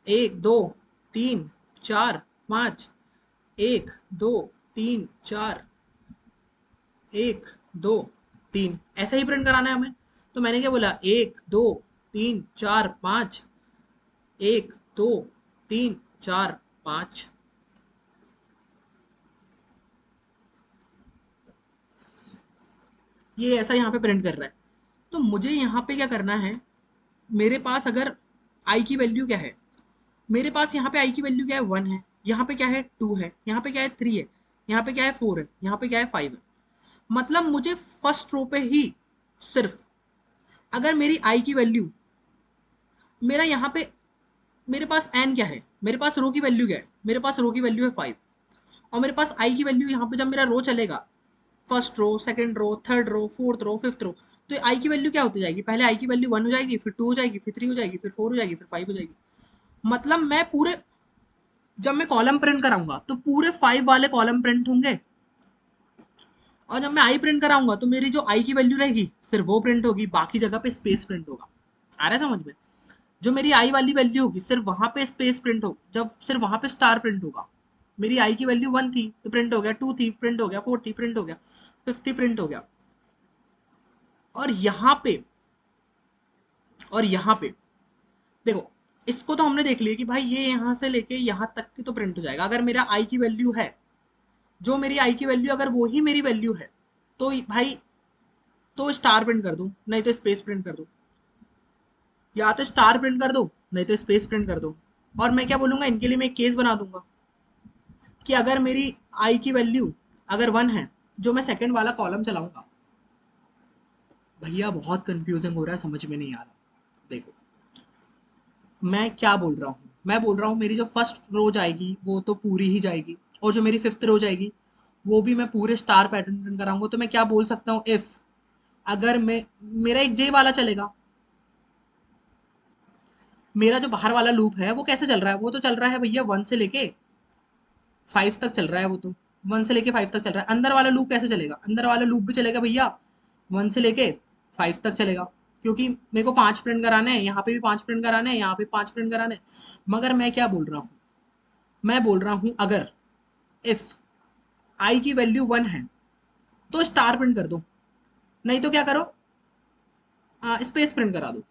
1 2 3 4 5, 1 2 3 4, 1 2 3, ऐसा ही प्रिंट कराना है हमें। तो मैंने क्या बोला, 1 2 3 4 5, 1 2 3 4 5। ये ऐसा यहाँ पे प्रिंट कर रहा है। तो मुझे यहाँ पे क्या करना है, मेरे पास अगर आई की वैल्यू क्या है, मेरे पास यहाँ पे आई की वैल्यू क्या है, 1 है, यहाँ पे क्या है 2 है, यहाँ पे क्या है 3 है, यहाँ पे क्या है 4 है, यहाँ पे क्या है 5 है। मतलब मुझे फर्स्ट रो पे ही सिर्फ, अगर मेरी आई की वैल्यू, मेरा यहाँ पे, मेरे पास एन क्या है, मेरे पास रो की वैल्यू क्या है, मेरे पास रो की वैल्यू है 5, और मेरे पास आई की वैल्यू यहाँ पे जब मेरा रो चलेगा, first row second row third row fourth row fifth row, तो आई की वैल्यू क्या होती जाएगी, पहले आई की वैल्यू 1 हो जाएगी, फिर 2 हो जाएगी, फिर 3 हो जाएगी, फिर 4 हो जाएगी, फिर 5 हो जाएगी। मतलब मैं पूरे, जब मैं कॉलम प्रिंट कराऊंगा तो पूरे 5 वाले कॉलम प्रिंट होंगे, और जब मैं आई प्रिंट कराऊंगा तो मेरी जो आई की वैल्यू रहेगी सिर्फ वो प्रिंट होगी, बाकी जगह पे स्पेस प्रिंट होगा। आ रहा है समझ में? जो मेरी आई वाली वैल्यू होगी सिर्फ वहां पे स्पेस प्रिंट हो, जब सिर्फ वहां पे स्टार प्रिंट होगा। मेरी आई की वैल्यू 1 थी तो प्रिंट हो गया, 2 थी प्रिंट हो गया, 4 थी प्रिंट हो गया, 5 थी प्रिंट हो गया। और यहाँ पे देखो, इसको तो हमने देख लिया कि भाई ये यहाँ से लेके यहाँ तक की तो प्रिंट हो जाएगा। अगर मेरा आई की वैल्यू है, जो मेरी आई की वैल्यू अगर वो ही मेरी वैल्यू है, तो भाई तो स्टार प्रिंट कर दूं, नहीं तो स्पेस प्रिंट कर दूं। या तो स्टार प्रिंट कर दो, नहीं तो स्पेस प्रिंट कर दो। और मैं क्या बोलूंगा, इनके लिए मैं एक केस बना दूंगा कि अगर मेरी आई की वैल्यू अगर 1 है, जो मैं सेकंड वाला कॉलम चलाऊंगा, भैया बहुत कंफ्यूजिंग हो रहा है, समझ में नहीं आ रहा। देखो मैं क्या बोल रहा हूँ, मैं बोल रहा हूँ मेरी जो फर्स्ट रो जाएगी वो तो पूरी ही जाएगी, और जो मेरी फिफ्थ रो जाएगी वो भी मैं पूरे स्टार पैटर्न प्रिंट कराऊंगा। तो मैं क्या बोल सकता हूँ, इफ अगर मैं, मेरा एक जे वाला चलेगा, मेरा जो बाहर वाला लूप है वो कैसे चल रहा है, वो तो चल रहा है भैया 1 से लेके 5 तक चल रहा है। वो तो 1 से लेके 5 तक चल रहा है। अंदर वाला लूप कैसे चलेगा, अंदर वाला लूप भी चलेगा भैया 1 से लेके 5 तक चलेगा, क्योंकि मेरे को 5 प्रिंट कराने हैं, यहाँ पे भी 5 प्रिंट कराने हैं, यहाँ पे 5 प्रिंट कराने हैं। मगर मैं क्या बोल रहा हूँ, मैं बोल रहा हूँ अगर इफ आई की वैल्यू 1 है तो स्टार प्रिंट कर दो, नहीं तो क्या करो, स्पेस प्रिंट करा दो,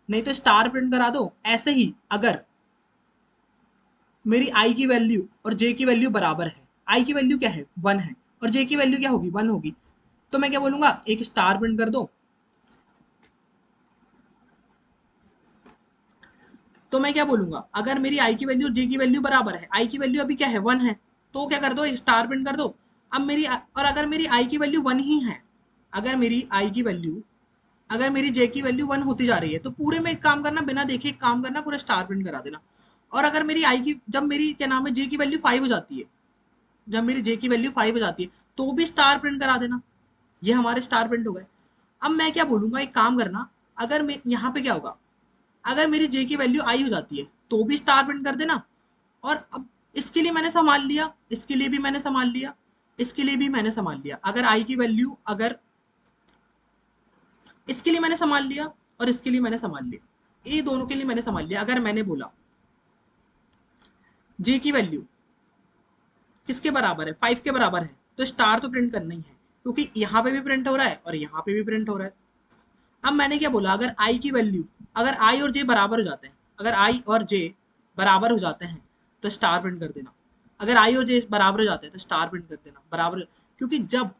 नहीं तो स्टार प्रिंट करा दो। ऐसे ही अगर मेरी आई की वैल्यू और जे की वैल्यू बराबर है, आई की वैल्यू क्या है 1 है, और जे की वैल्यू क्या होगी 1 होगी, तो मैं क्या बोलूंगा, एक स्टार प्रिंट कर दो। तो मैं क्या बोलूंगा, अगर मेरी आई की वैल्यू और जे की वैल्यू बराबर है, आई की वैल्यू अभी क्या है 1 है, तो क्या कर दो, एक स्टार प्रिंट कर दो। अब मेरी, और अगर मेरी आई की वैल्यू 1 ही है, अगर मेरी आई की वैल्यू, अगर मेरी जे की वैल्यू 1 होती जा रही है, तो पूरे में एक काम करना, बिना देखे एक काम करना, पूरा स्टार प्रिंट करा देना। और अगर मेरी आई की, जब मेरी क्या नाम है जे की वैल्यू 5 हो जाती है, जब मेरी जे की वैल्यू 5 हो जाती है, तो भी स्टार प्रिंट करा देना। ये हमारे स्टार प्रिंट हो गए। अब मैं क्या बोलूंगा, एक काम करना, अगर मैं यहाँ पे क्या होगा, अगर मेरी जे की वैल्यू आई हो जाती है तो भी स्टार प्रिंट कर देना। और अब इसके लिए मैंने संभाल लिया, इसके लिए भी मैंने संभाल लिया, इसके लिए भी मैंने संभाल लिया। अगर आई की वैल्यू, अगर इसके लिए मैंने संभाल लिया और इसके लिए मैंने संभाल लिया, ये दोनों के लिए मैंने संभाल लिया। अगर मैंने बोला जे की वैल्यू किसके बराबर है, 5 के बराबर है, तो स्टार तो प्रिंट करना ही है, क्योंकि यहाँ पे भी प्रिंट हो रहा है और यहाँ पे भी प्रिंट हो रहा है। अब मैंने क्या बोला, अगर आई की वैल्यू, अगर आई और जे बराबर हो जाते हैं, अगर आई और जे बराबर हो जाते हैं तो स्टार प्रिंट कर देना। अगर आई और जे बराबर हो जाते हैं तो स्टार प्रिंट कर देना, बराबर। क्योंकि जब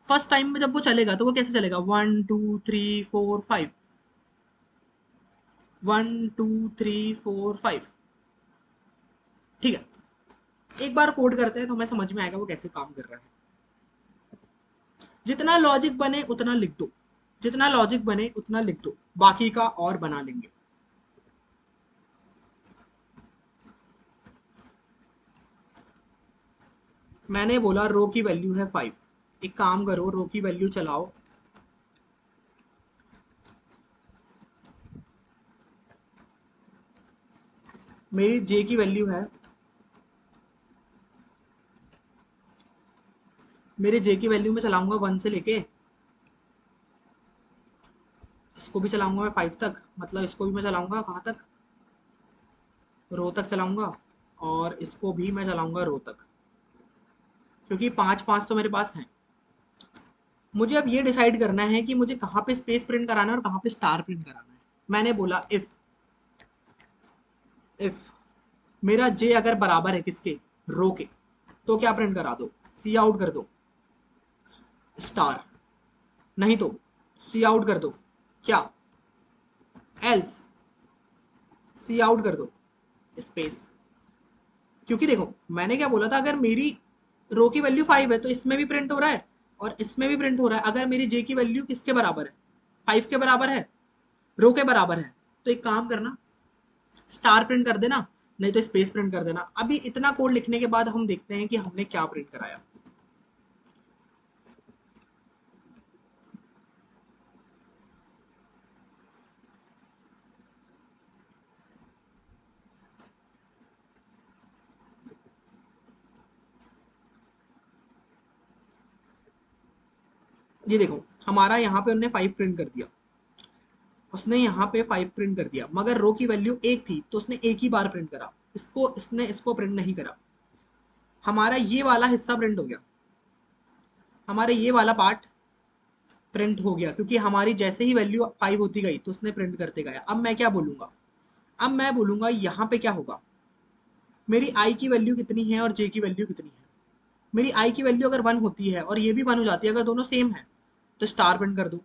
फर्स्ट टाइम में जब वो चलेगा तो वो कैसे चलेगा, 1 2 3 4 5, 1 2 3 4 5। ठीक है, एक बार कोड करते हैं तो हमें समझ में आएगा वो कैसे काम कर रहा है। जितना लॉजिक बने उतना लिख दो, जितना लॉजिक बने उतना लिख दो, बाकी का और बना लेंगे। मैंने बोला रो की वैल्यू है 5, एक काम करो रो की वैल्यू चलाओ, मेरी जे की वैल्यू है, मेरे जे की वैल्यू में चलाऊंगा 1 से लेके, इसको भी चलाऊंगा मैं 5 तक, मतलब इसको भी मैं चलाऊंगा कहाँ तक, रो तक चलाऊंगा, और इसको भी मैं चलाऊंगा रो तक, क्योंकि 5 5 तो मेरे पास हैं। मुझे अब ये डिसाइड करना है कि मुझे कहाँ पे स्पेस प्रिंट कराना है और कहाँ पे स्टार प्रिंट कराना है। मैंने बोला इफ मेरा जे अगर बराबर है किसके, रो के, तो क्या प्रिंट करा दो, सी आउट कर दो स्टार, नहीं तो सी आउट कर दो क्या, एल्स सी आउट कर दो स्पेस। क्योंकि देखो मैंने क्या बोला था, अगर मेरी रो की वैल्यू 5 है तो इसमें भी प्रिंट हो रहा है और इसमें भी प्रिंट हो रहा है। अगर मेरी जे की वैल्यू किसके बराबर है, 5 के बराबर है, रो के बराबर है, तो एक काम करना, स्टार प्रिंट कर देना, नहीं तो स्पेस प्रिंट कर देना। अभी इतना कोड लिखने के बाद हम देखते हैं कि हमने क्या प्रिंट कराया। ये देखो हमारा यहाँ पे उन्होंने 5 प्रिंट कर दिया, उसने यहाँ पे 5 प्रिंट कर दिया, मगर रो की वैल्यू 1 थी तो उसने एक ही बार प्रिंट करा, इसने इसको प्रिंट नहीं करा। हमारा ये वाला हिस्सा प्रिंट हो गया, हमारे ये वाला पार्ट प्रिंट हो गया, क्योंकि हमारी जैसे ही वैल्यू 5 होती गई तो उसने प्रिंट करते गया। अब मैं क्या बोलूंगा, अब मैं बोलूंगा यहाँ पे क्या होगा, मेरी आई की वैल्यू कितनी है और जे की वैल्यू कितनी है। मेरी आई की वैल्यू अगर 1 होती है और ये भी 1 हो जाती है, अगर दोनों सेम है तो स्टार प्रिंट कर दो।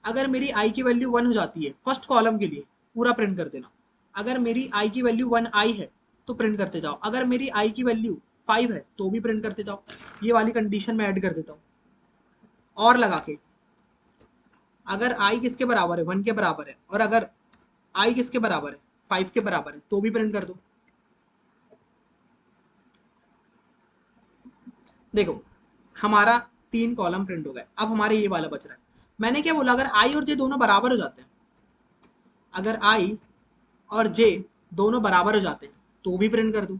अगर मेरी आई की वैल्यू 1 हो जाती है फर्स्ट कॉलम के लिए, पूरा प्रिंट कर देना। अगर मेरी आई की वैल्यू 1 आई है तो प्रिंट करते जाओ, अगर मेरी आई की वैल्यू 5 है तो भी प्रिंट करते जाओ। ये वाली कंडीशन मैं ऐड कर देता हूँ और लगा के, अगर आई किसके बराबर है, 1 के बराबर है, और अगर आई किसके बराबर है, 5 के बराबर है, तो भी प्रिंट कर दो। देखो हमारा 3 कॉलम प्रिंट हो गए, अब हमारे ये वाला बच रहा है। मैंने क्या बोला, अगर आई और जे दोनों बराबर हो जाते हैं, अगर आई और जे दोनों बराबर हो जाते हैं तो भी प्रिंट कर दूं।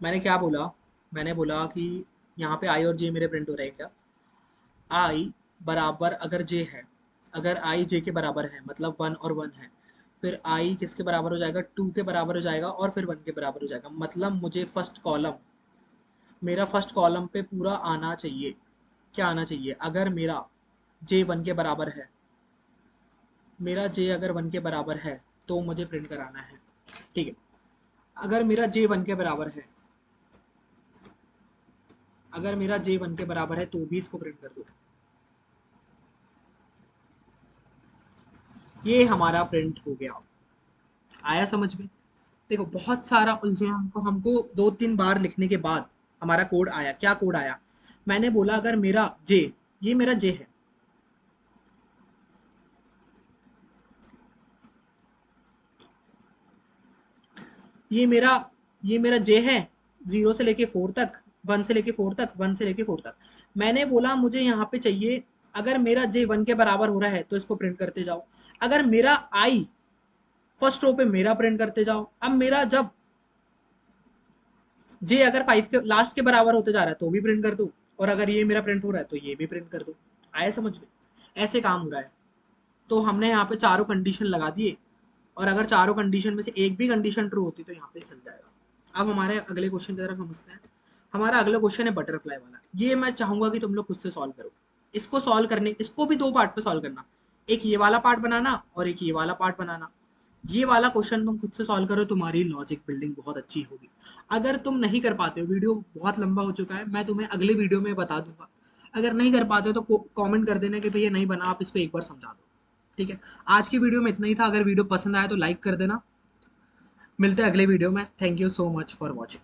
मैंने क्या बोला, मैंने बोला कि यहाँ पे आई और जे मेरे प्रिंट हो रहे हैं क्या, आई बराबर अगर जे है, अगर आई जे के बराबर है मतलब 1 और 1 है, फिर आई किसके बराबर हो जाएगा, 2 के बराबर हो जाएगा और फिर 1 के बराबर हो जाएगा। मतलब मुझे फर्स्ट कॉलम, मेरा फर्स्ट कॉलम पे पूरा आना चाहिए, क्या आना चाहिए, अगर मेरा जे 1 के बराबर है, मेरा जे अगर 1 के बराबर है तो मुझे प्रिंट कराना है। ठीक है, अगर मेरा जे 1 के बराबर है, अगर मेरा जे 1 के बराबर है तो भी इसको प्रिंट कर दो। ये हमारा प्रिंट हो गया। आया समझ में। देखो बहुत सारा उलझे हमको, हमको 2-3 बार लिखने के बाद हमारा कोड आया। क्या कोड आया, मैंने बोला अगर मेरा जे, ये मेरा जे है, ये मेरा ये मेरा जे है, 0 से लेके 4 तक, 1 से लेके 4 तक, 1 से लेके 4 तक। मैंने बोला मुझे यहाँ पे चाहिए, अगर मेरा जे 1 के बराबर हो रहा है तो इसको प्रिंट करते जाओ, अगर मेरा आई फर्स्ट रो पे मेरा प्रिंट करते जाओ। अब मेरा जब जे अगर 5 के लास्ट के बराबर होते जा रहा है तो भी प्रिंट कर दो, और अगर ये मेरा प्रिंट हो रहा है तो ये भी प्रिंट कर दो। आया समझ में, ऐसे काम हो रहा है। तो हमने यहाँ पे चारों कंडीशन लगा दिए, और अगर चारों कंडीशन में से एक भी कंडीशन ट्रू होती तो यहाँ पे चल जाएगा। अब हमारे अगले क्वेश्चन की तरफ समझते हैं। हमारा अगला क्वेश्चन है बटरफ्लाई वाला। ये मैं चाहूंगा कि तुम लोग खुद से सॉल्व करो। इसको सॉल्व करने, इसको भी 2 पार्ट पे सॉल्व करना, एक ये वाला पार्ट बनाना और एक ये वाला पार्ट बनाना। ये वाला क्वेश्चन तुम खुद से सॉल्व करो, तुम्हारी लॉजिक बिल्डिंग बहुत अच्छी होगी। अगर तुम नहीं कर पाते हो, वीडियो बहुत लंबा हो चुका है, मैं तुम्हें अगले वीडियो में बता दूंगा। अगर नहीं कर पाते हो तो कमेंट कर देना कि भैया नहीं बना, आप इसको एक बार समझा दो। ठीक है, आज की वीडियो में इतना ही था। अगर वीडियो पसंद आया तो लाइक कर देना। मिलते हैं अगले वीडियो में। Thank you so much for watching.